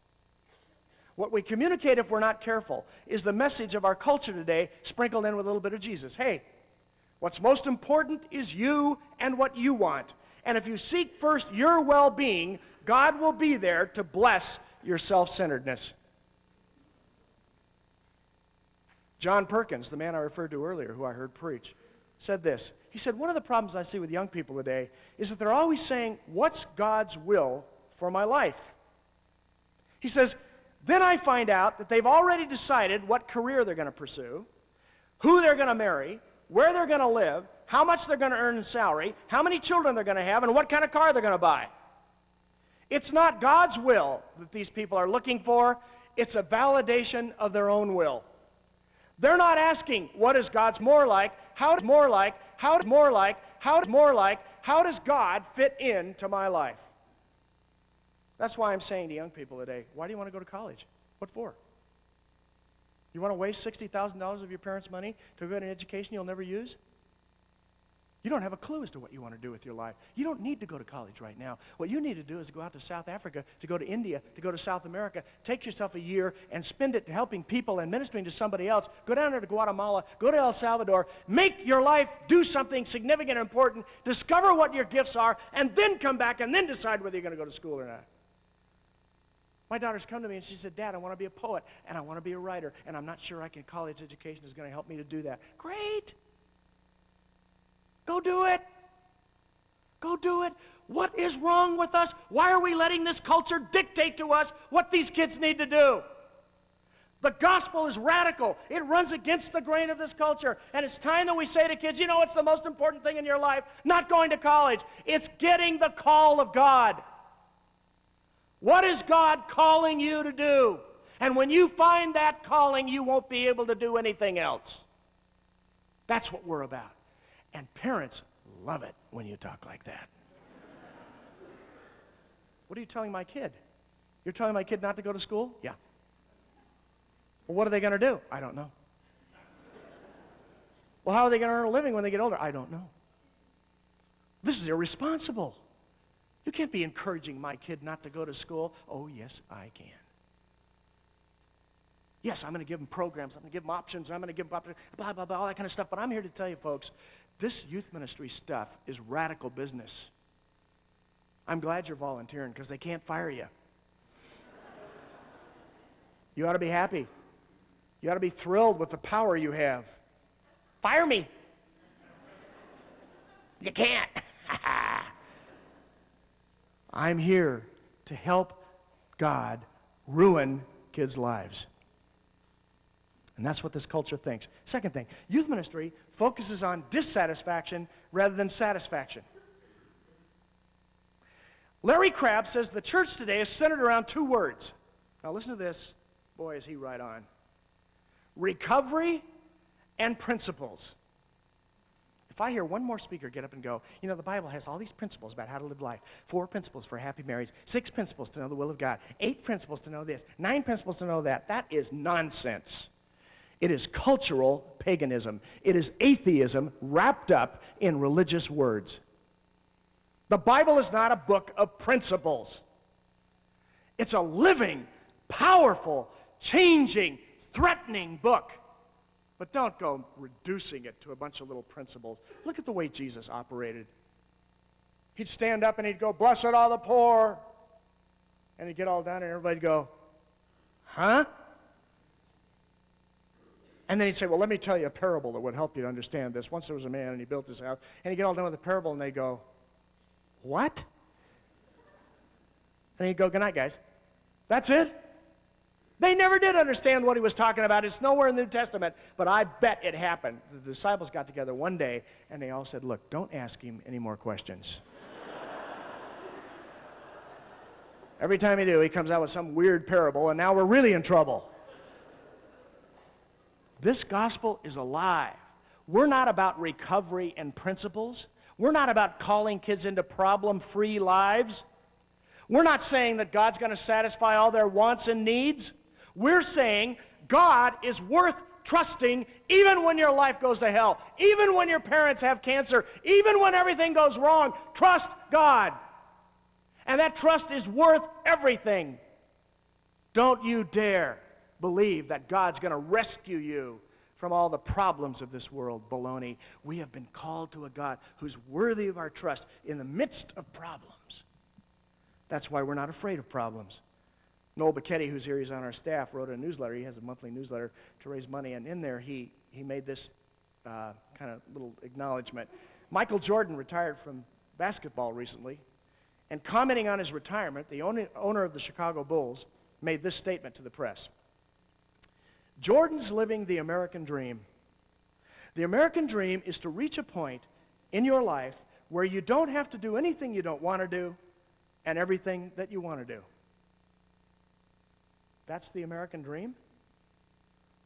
What we communicate, if we're not careful, is the message of our culture today, sprinkled in with a little bit of Jesus. Hey, what's most important is you and what you want. And if you seek first your well-being, God will be there to bless your self-centeredness. John Perkins, the man I referred to earlier, who I heard preach, said this. He said, one of the problems I see with young people today is that they're always saying, what's God's will for my life? He says, then I find out that they've already decided what career they're going to pursue, who they're going to marry, where they're going to live, how much they're going to earn in salary, how many children they're going to have, and what kind of car they're going to buy. It's not God's will that these people are looking for. It's a validation of their own will. They're not asking, what is God's more like? How does more like? How does more like? How does more like? How does God fit into my life? That's why I'm saying to young people today, why do you want to go to college? What for? You want to waste $60,000 of your parents' money to go to an education you'll never use? You don't have a clue as to what you want to do with your life. You don't need to go to college right now. What you need to do is to go out to South Africa, to go to India, to go to South America. Take yourself a year and spend it helping people and ministering to somebody else. Go down there to Guatemala, go to El Salvador. Make your life do something significant and important. Discover what your gifts are, and then come back and then decide whether you're going to go to school or not. My daughter's come to me and she said, Dad, I want to be a poet and I want to be a writer, and I'm not sure college education is going to help me to do that. Great. Go do it. Go do it. What is wrong with us? Why are we letting this culture dictate to us what these kids need to do? The gospel is radical. It runs against the grain of this culture. And it's time that we say to kids, you know what's the most important thing in your life? Not going to college. It's getting the call of God. What is God calling you to do? And when you find that calling, you won't be able to do anything else. That's what we're about. And parents love it when you talk like that. What are you telling my kid? You're telling my kid not to go to school? Yeah. Well, what are they going to do? I don't know. Well, how are they going to earn a living when they get older? I don't know. This is irresponsible. You can't be encouraging my kid not to go to school. Oh, yes, I can. Yes, I'm going to give them programs. I'm going to give them options. I'm going to give them blah, blah, blah, all that kind of stuff. But I'm here to tell you, folks, this youth ministry stuff is radical business. I'm glad you're volunteering because they can't fire you. You ought to be happy. You ought to be thrilled with the power you have. Fire me. You can't. I'm here to help God ruin kids' lives. And that's what this culture thinks. Second thing, youth ministry focuses on dissatisfaction rather than satisfaction. Larry Crabb says the church today is centered around two words. Now listen to this. Boy, is he right on. Recovery and principles. If I hear one more speaker get up and go, you know, the Bible has all these principles about how to live life. 4 principles for a happy marriage. 6 principles to know the will of God. 8 principles to know this. 9 principles to know that. That is nonsense. It is cultural paganism. It is atheism wrapped up in religious words. The Bible is not a book of principles. It's a living, powerful, changing, threatening book. But don't go reducing it to a bunch of little principles. Look at the way Jesus operated. He'd stand up and he'd go, "Blessed are the poor." And he'd get all done and everybody'd go, "Huh?" And then he'd say, "Well, let me tell you a parable that would help you to understand this. Once there was a man and he built his house." And he'd get all done with the parable and they'd go, "What?" And he'd go, "Good night, guys." That's it. They never did understand what he was talking about. It's nowhere in the New Testament, but I bet it happened. The disciples got together one day, and they all said, "Look, don't ask him any more questions." Every time he do, he comes out with some weird parable, and now we're really in trouble. This gospel is alive. We're not about recovery and principles. We're not about calling kids into problem-free lives. We're not saying that God's going to satisfy all their wants and needs. We're saying God is worth trusting even when your life goes to hell, even when your parents have cancer, even when everything goes wrong. Trust God. And that trust is worth everything. Don't you dare believe that God's going to rescue you from all the problems of this world. Baloney. We have been called to a God who's worthy of our trust in the midst of problems. That's why we're not afraid of problems. Noel Bacchetti, who's here, he's on our staff, wrote a newsletter. He has a monthly newsletter to raise money, and in there he made this kind of little acknowledgement. Michael Jordan retired from basketball recently, and commenting on his retirement, the owner of the Chicago Bulls made this statement to the press. "Jordan's living the American dream. The American dream is to reach a point in your life where you don't have to do anything you don't want to do and everything that you want to do. That's the American dream?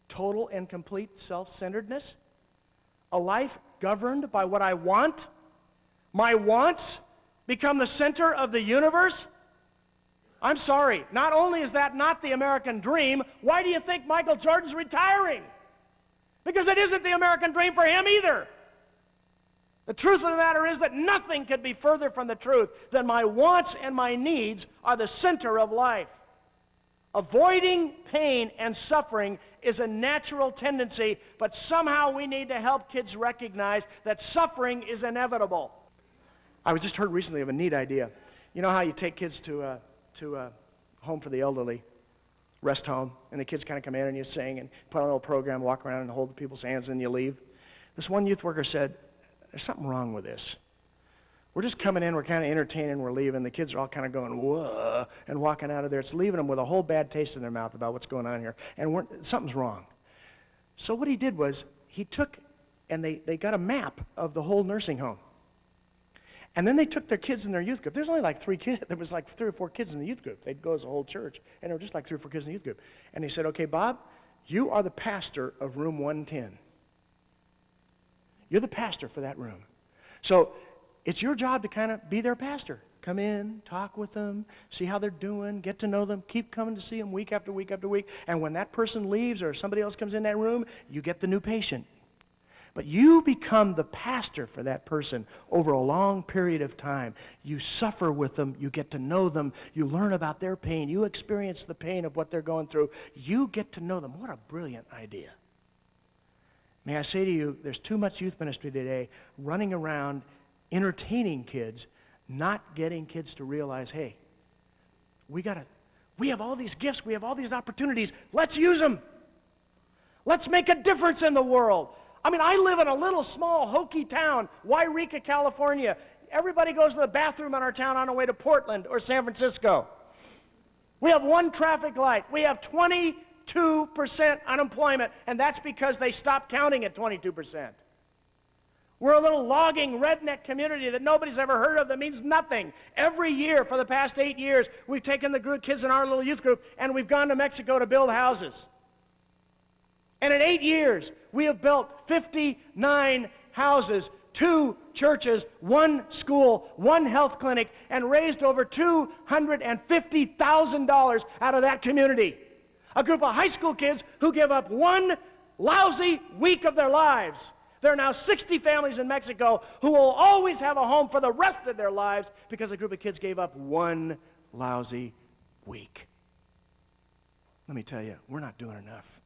Total and complete self-centeredness? A life governed by what I want? My wants become the center of the universe? I'm sorry, not only is that not the American dream, why do you think Michael Jordan's retiring? Because it isn't the American dream for him either. The truth of the matter is that nothing could be further from the truth than my wants and my needs are the center of life. Avoiding pain and suffering is a natural tendency, but somehow we need to help kids recognize that suffering is inevitable. I just heard recently of a neat idea. You know how you take kids to a home for the elderly, rest home, and the kids kind of come in and you sing and put on a little program, walk around and hold the people's hands and you leave. This one youth worker said, there's something wrong with this. We're just coming in, we're kind of entertaining, we're leaving. The kids are all kind of going, whoa, and walking out of there. It's leaving them with a whole bad taste in their mouth about what's going on here. And something's wrong. So what he did was he took, and they got a map of the whole nursing home. And then they took their kids in their youth group. There's only like 3 kids. There was like 3 or 4 kids in the youth group. They'd go as a whole church. And there were just like 3 or 4 kids in the youth group. And they said, okay, Bob, you are the pastor of room 110. You're the pastor for that room. So it's your job to kind of be their pastor. Come in, talk with them, see how they're doing, get to know them, keep coming to see them week after week after week. And when that person leaves or somebody else comes in that room, you get the new patient. But you become the pastor for that person over a long period of time. You suffer with them, you get to know them, you learn about their pain, you experience the pain of what they're going through. You get to know them. What a brilliant idea. May I say to you, there's too much youth ministry today running around entertaining kids, not getting kids to realize, hey, we have all these gifts, we have all these opportunities, let's use them. Let's make a difference in the world. I mean, I live in a little small hokey town, Yreka, California. Everybody goes to the bathroom in our town on the way to Portland or San Francisco. We have 1 traffic light. We have 22% unemployment, and that's because they stopped counting at 22%. We're a little logging redneck community that nobody's ever heard of that means nothing. Every year for the past 8 years, we've taken the kids in our little youth group and we've gone to Mexico to build houses. And in 8 years, we have built 59 houses, 2 churches, 1 school, 1 health clinic, and raised over $250,000 out of that community. A group of high school kids who give up 1 lousy week of their lives. There are now 60 families in Mexico who will always have a home for the rest of their lives because a group of kids gave up 1 lousy week. Let me tell you, we're not doing enough.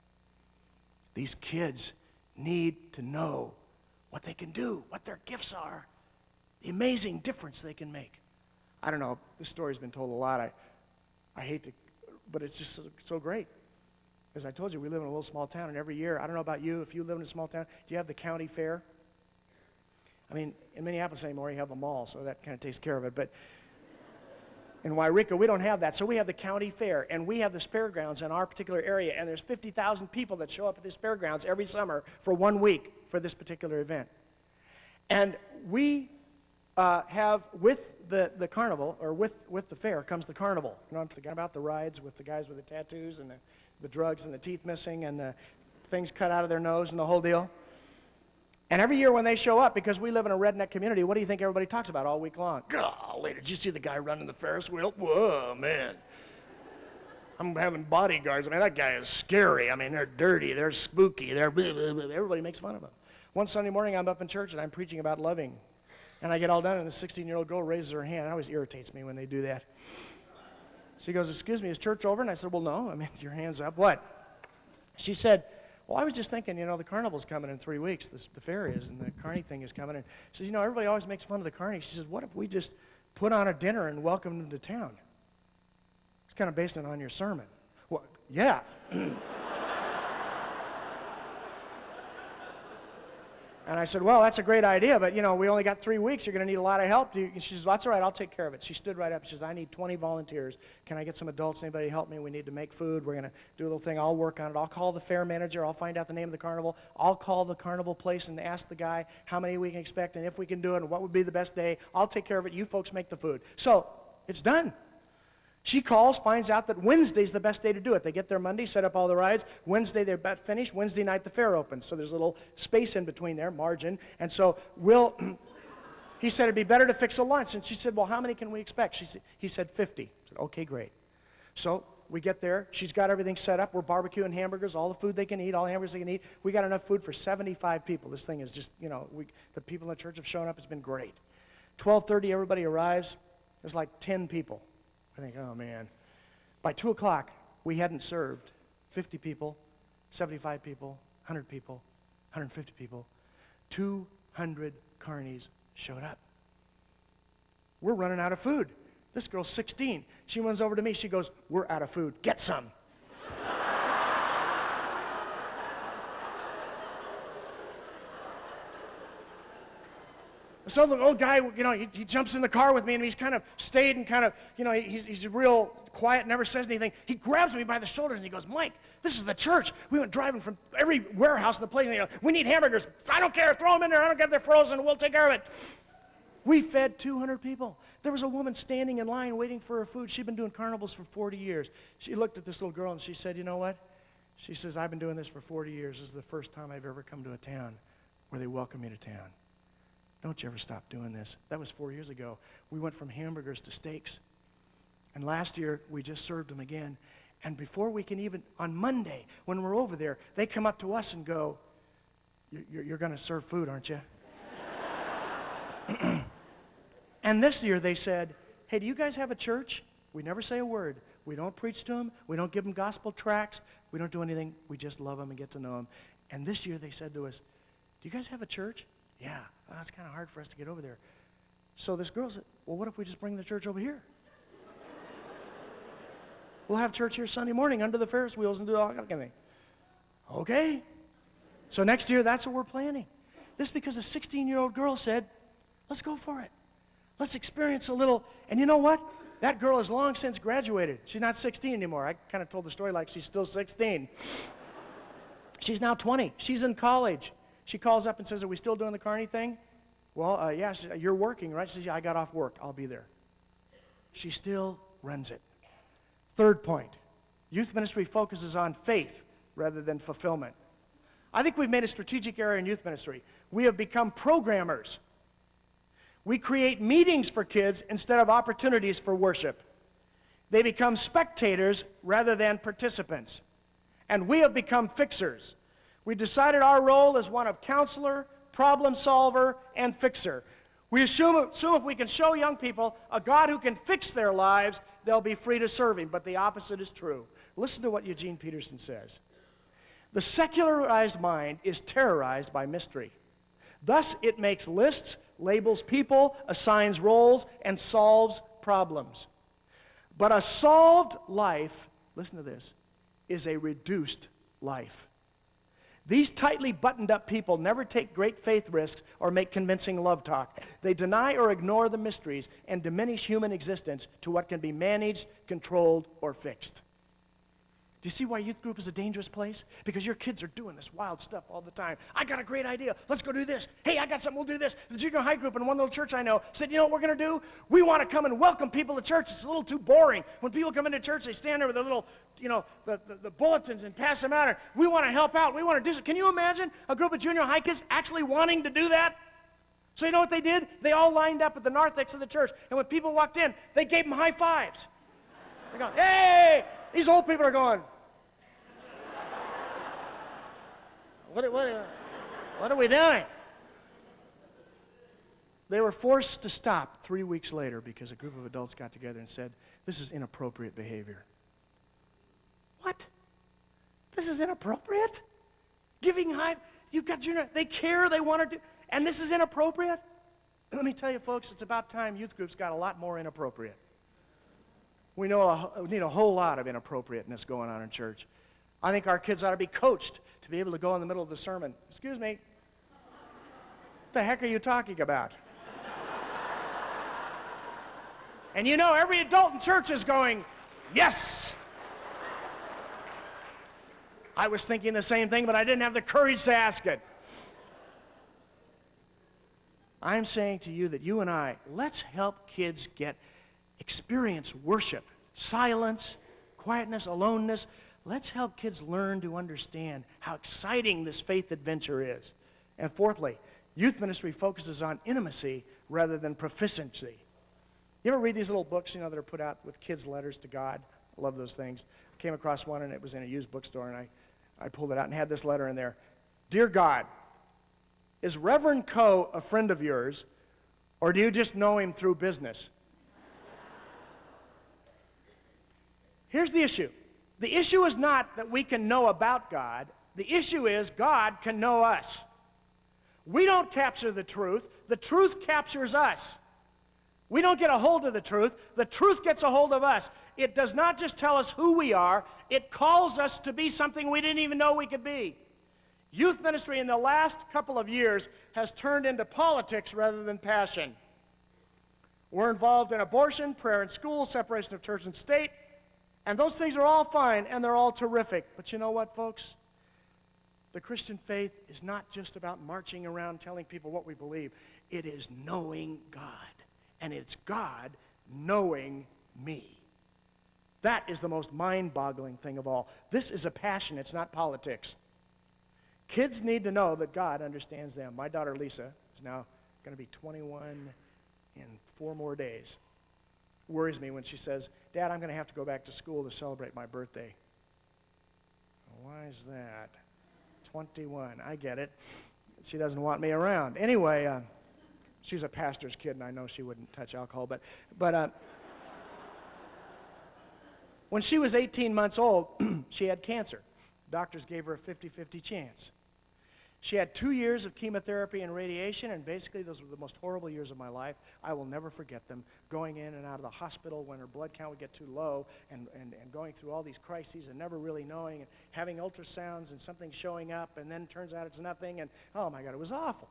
These kids need to know what they can do, what their gifts are, the amazing difference they can make. I don't know, this story's been told a lot. I hate to, but it's just so great. As I told you, we live in a little small town, and every year, I don't know about you, if you live in a small town, do you have the county fair? I mean, in Minneapolis anymore, you have the mall, so that kind of takes care of it. But in Yreka, we don't have that, so we have the county fair, and we have this fairgrounds in our particular area, and there's 50,000 people that show up at this fairgrounds every summer for 1 week for this particular event. And we have, with the carnival, or with the fair, comes the carnival. You know, I'm thinking about the rides with the guys with the tattoos and the drugs and the teeth missing and the things cut out of their nose and the whole deal. And every year when they show up, because we live in a redneck community, what do you think everybody talks about all week long? Golly, did you see the guy running the Ferris wheel? Whoa, man. I'm having bodyguards. I mean, that guy is scary. I mean, they're dirty, they're spooky, they're blah, blah, blah. Everybody makes fun of him. One Sunday morning, I'm up in church, and I'm preaching about loving. And I get all done, and the 16-year-old girl raises her hand. It always irritates me when they do that. She goes, excuse me, is church over? And I said, well, no. I mean, your hand's up. What? She said, well, I was just thinking, you know, the carnival's coming in 3 weeks. The fair is, and the carny thing is coming in. She says, you know, everybody always makes fun of the carny. She says, what if we just put on a dinner and welcome them to town? It's kind of based on your sermon. Well, yeah. And I said, well, that's a great idea, but, we only got 3 weeks. You're going to need a lot of help. She says, well, that's all right. I'll take care of it. She stood right up. She says, I need 20 volunteers. Can I get some adults? Anybody help me? We need to make food. We're going to do a little thing. I'll work on it. I'll call the fair manager. I'll find out the name of the carnival. I'll call the carnival place and ask the guy how many we can expect and if we can do it and what would be the best day. I'll take care of it. You folks make the food. So it's done. She calls, finds out that Wednesday's the best day to do it. They get there Monday, set up all the rides. Wednesday, they're about finished. Wednesday night, the fair opens. So there's a little space in between there, margin. And so he said it'd be better to fix a lunch. And she said, well, how many can we expect? He said 50. I said, okay, great. So we get there. She's got everything set up. We're barbecuing hamburgers, all the food they can eat, all the hamburgers they can eat. We got enough food for 75 people. This thing is just, the people in the church have shown up. It's been great. 12:30, everybody arrives. There's like 10 people. I think, oh, man. By 2 o'clock, we hadn't served 50 people, 75 people, 100 people, 150 people. 200 carnies showed up. We're running out of food. This girl's 16. She runs over to me. She goes, we're out of food. Get some. So the old guy, he jumps in the car with me, and he's kind of stayed and kind of, he's real quiet, never says anything. He grabs me by the shoulders, and he goes, Mike, this is the church. We went driving from every warehouse in the place, and he goes, we need hamburgers. I don't care. Throw them in there. I don't care if they're frozen. We'll take care of it. We fed 200 people. There was a woman standing in line waiting for her food. She'd been doing carnivals for 40 years. She looked at this little girl, and she said, you know what? She says, I've been doing this for 40 years. This is the first time I've ever come to a town where they welcome me to town. Don't you ever stop doing this. That was 4 years ago. We went from hamburgers to steaks. And last year, we just served them again. And before we can even, on Monday, when we're over there, they come up to us and go, you're going to serve food, aren't you? And this year they said, hey, do you guys have a church? We never say a word. We don't preach to them. We don't give them gospel tracts. We don't do anything. We just love them and get to know them. And this year they said to us, do you guys have a church? Yeah, well, it's kind of hard for us to get over there. So this girl said, well, what if we just bring the church over here? We'll have church here Sunday morning under the Ferris wheels and do all that kind of thing. Okay. So next year, that's what we're planning. This because a 16-year-old girl said, let's go for it. Let's experience a little. And you know what? That girl has long since graduated. She's not 16 anymore. I kind of told the story like she's still 16. She's now 20. She's in college. She calls up and says, are we still doing the carny thing? Well, yeah, you're working, right? She says, yeah, I got off work. I'll be there. She still runs it. Third point, youth ministry focuses on faith rather than fulfillment. I think we've made a strategic error in youth ministry. We have become programmers. We create meetings for kids instead of opportunities for worship. They become spectators rather than participants. And we have become fixers. We decided our role as one of counselor, problem solver, and fixer. We assume if we can show young people a God who can fix their lives, they'll be free to serve Him. But the opposite is true. Listen to what Eugene Peterson says. The secularized mind is terrorized by mystery. Thus, it makes lists, labels people, assigns roles, and solves problems. But a solved life, listen to this, is a reduced life. These tightly buttoned up people never take great faith risks or make convincing love talk. They deny or ignore the mysteries and diminish human existence to what can be managed, controlled, or fixed. Do you see why youth group is a dangerous place? Because your kids are doing this wild stuff all the time. I got a great idea. Let's go do this. Hey, I got something. We'll do this. The junior high group in one little church I know said, you know what we're going to do? We want to come and welcome people to church. It's a little too boring. When people come into church, they stand there with their little, the bulletins and pass them out. We want to help out. We want to do something. Can you imagine a group of junior high kids actually wanting to do that? So you know what they did? They all lined up at the narthex of the church. And when people walked in, they gave them high fives. They're going, hey! These old people are going, what are we doing? They were forced to stop 3 weeks later because a group of adults got together and said, this is inappropriate behavior. What? This is inappropriate? Giving high, you've got junior, they care, they want to do, and this is inappropriate? Let me tell you, folks, it's about time youth groups got a lot more inappropriate. We need a whole lot of inappropriateness going on in church. I think our kids ought to be coached to be able to go in the middle of the sermon. Excuse me. What the heck are you talking about? And you know, every adult in church is going, yes! I was thinking the same thing, but I didn't have the courage to ask it. I'm saying to you that you and I, let's help kids experience worship, silence, quietness, aloneness. Let's help kids learn to understand how exciting this faith adventure is. And fourthly, youth ministry focuses on intimacy rather than proficiency. You ever read these little books, that are put out with kids' letters to God? I love those things. I came across one, and it was in a used bookstore, and I pulled it out and had this letter in there. Dear God, is Reverend Coe a friend of yours, or do you just know him through business? Here's the issue. The issue is not that we can know about God. The issue is God can know us. We don't capture the truth. The truth captures us. We don't get a hold of the truth. The truth gets a hold of us. It does not just tell us who we are. It calls us to be something we didn't even know we could be. Youth ministry in the last couple of years has turned into politics rather than passion. We're involved in abortion, prayer in school, separation of church and state, and those things are all fine and they're all terrific. But you know what, folks? The Christian faith is not just about marching around telling people what we believe. It is knowing God, and it's God knowing me. That is the most mind-boggling thing of all. This is a passion. It's not politics. Kids need to know that God understands them. My daughter Lisa is now going to be 21 in 4 more days. Worries me when she says, Dad, I'm going to have to go back to school to celebrate my birthday. Why is that? 21, I get it. She doesn't want me around. Anyway, she's a pastor's kid, and I know she wouldn't touch alcohol, but when she was 18 months old, she had cancer. Doctors gave her a 50-50 chance. She had 2 years of chemotherapy and radiation, and basically those were the most horrible years of my life. I will never forget them, going in and out of the hospital when her blood count would get too low, and going through all these crises and never really knowing, and having ultrasounds and something showing up, and then turns out it's nothing, and oh my God, it was awful.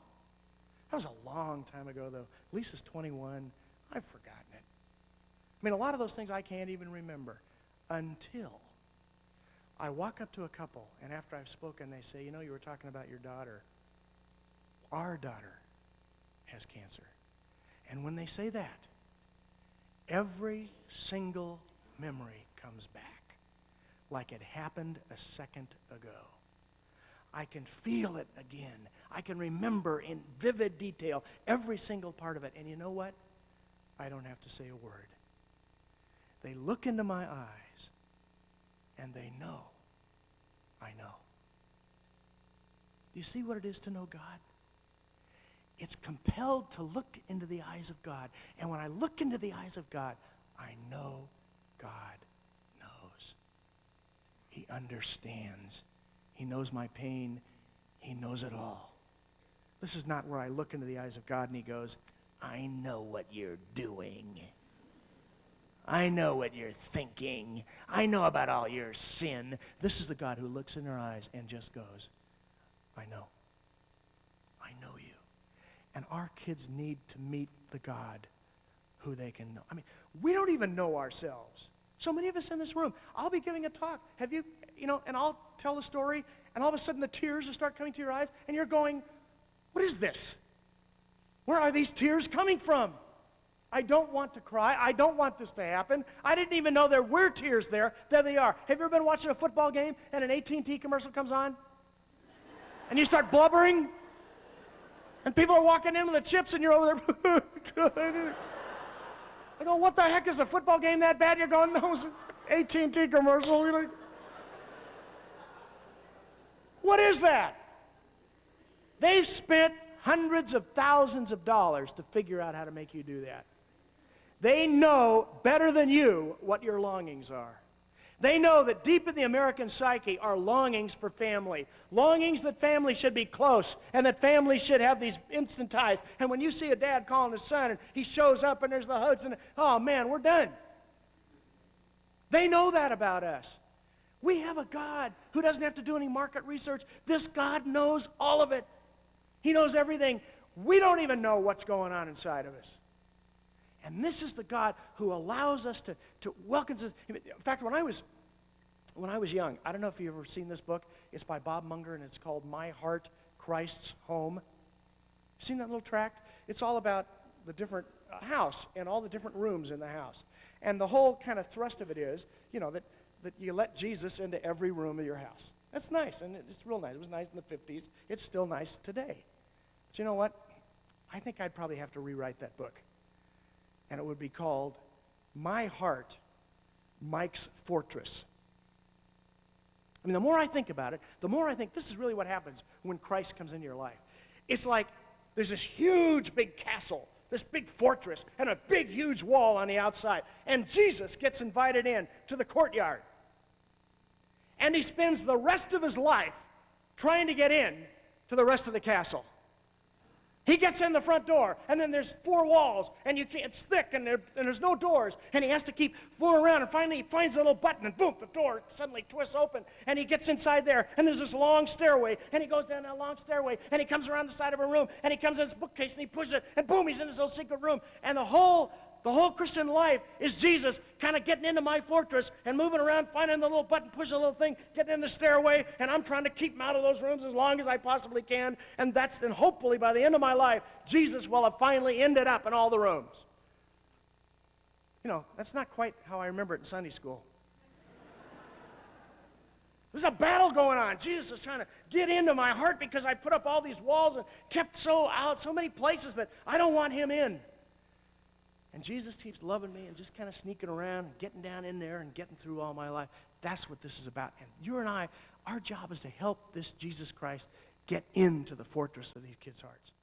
That was a long time ago, though. Lisa's 21. I've forgotten it. I mean, a lot of those things I can't even remember until I walk up to a couple, and after I've spoken, they say, you were talking about your daughter. Our daughter has cancer. And when they say that, every single memory comes back like it happened a second ago. I can feel it again. I can remember in vivid detail every single part of it. And you know what? I don't have to say a word. They look into my eyes, and they know I know. Do you see what it is to know God? It's compelled to look into the eyes of God. And when I look into the eyes of God, I know God knows. He understands. He knows my pain. He knows it all. This is not where I look into the eyes of God and he goes, I know what you're doing. I know what you're thinking. I know about all your sin. This is the God who looks in our eyes and just goes, I know. I know you. And our kids need to meet the God who they can know. I mean, we don't even know ourselves. So many of us in this room, I'll be giving a talk. Have you, and I'll tell a story, and all of a sudden the tears will start coming to your eyes, and you're going, what is this? Where are these tears coming from? I don't want to cry. I don't want this to happen. I didn't even know there were tears there. There they are. Have you ever been watching a football game and an AT&T commercial comes on? And you start blubbering? And people are walking in with the chips and you're over there. I go, what the heck, is a football game that bad? You're going, no, it's an AT&T commercial. You're like, what is that? They've spent hundreds of thousands of dollars to figure out how to make you do that. They know better than you what your longings are. They know that deep in the American psyche are longings for family. Longings that family should be close and that families should have these instant ties. And when you see a dad calling his son and he shows up and there's the hugs and, oh man, we're done. They know that about us. We have a God who doesn't have to do any market research. This God knows all of it. He knows everything. We don't even know what's going on inside of us. And this is the God who allows us to welcomes us. In fact, when I was young, I don't know if you've ever seen this book. It's by Bob Munger, and it's called My Heart, Christ's Home. Seen that little tract? It's all about the different house and all the different rooms in the house. And the whole kind of thrust of it is, that you let Jesus into every room of your house. That's nice, and it's real nice. It was nice in the 50s. It's still nice today. But you know what? I think I'd probably have to rewrite that book. And it would be called My Heart, Mike's Fortress. I mean, the more I think about it, the more I think this is really what happens when Christ comes into your life. It's like there's this huge big castle, this big fortress, and a big huge wall on the outside. And Jesus gets invited in to the courtyard. And he spends the rest of his life trying to get in to the rest of the castle. He gets in the front door, and then there's 4 walls, and it's thick, and there's no doors, and he has to keep fooling around, and finally he finds a little button, and boom, the door suddenly twists open, and he gets inside there, and there's this long stairway, and he goes down that long stairway, and he comes around the side of a room, and he comes in his bookcase, and he pushes it, and boom, he's in this little secret room, and the whole Christian life is Jesus kind of getting into my fortress and moving around, finding the little button, pushing the little thing, getting in the stairway, and I'm trying to keep him out of those rooms as long as I possibly can, and then hopefully by the end of my life, Jesus will have finally ended up in all the rooms. That's not quite how I remember it in Sunday school. There's a battle going on. Jesus is trying to get into my heart because I put up all these walls and kept so many places that I don't want him in. And Jesus keeps loving me and just kind of sneaking around and getting down in there and getting through all my life. That's what this is about. And you and I, our job is to help this Jesus Christ get into the fortress of these kids' hearts.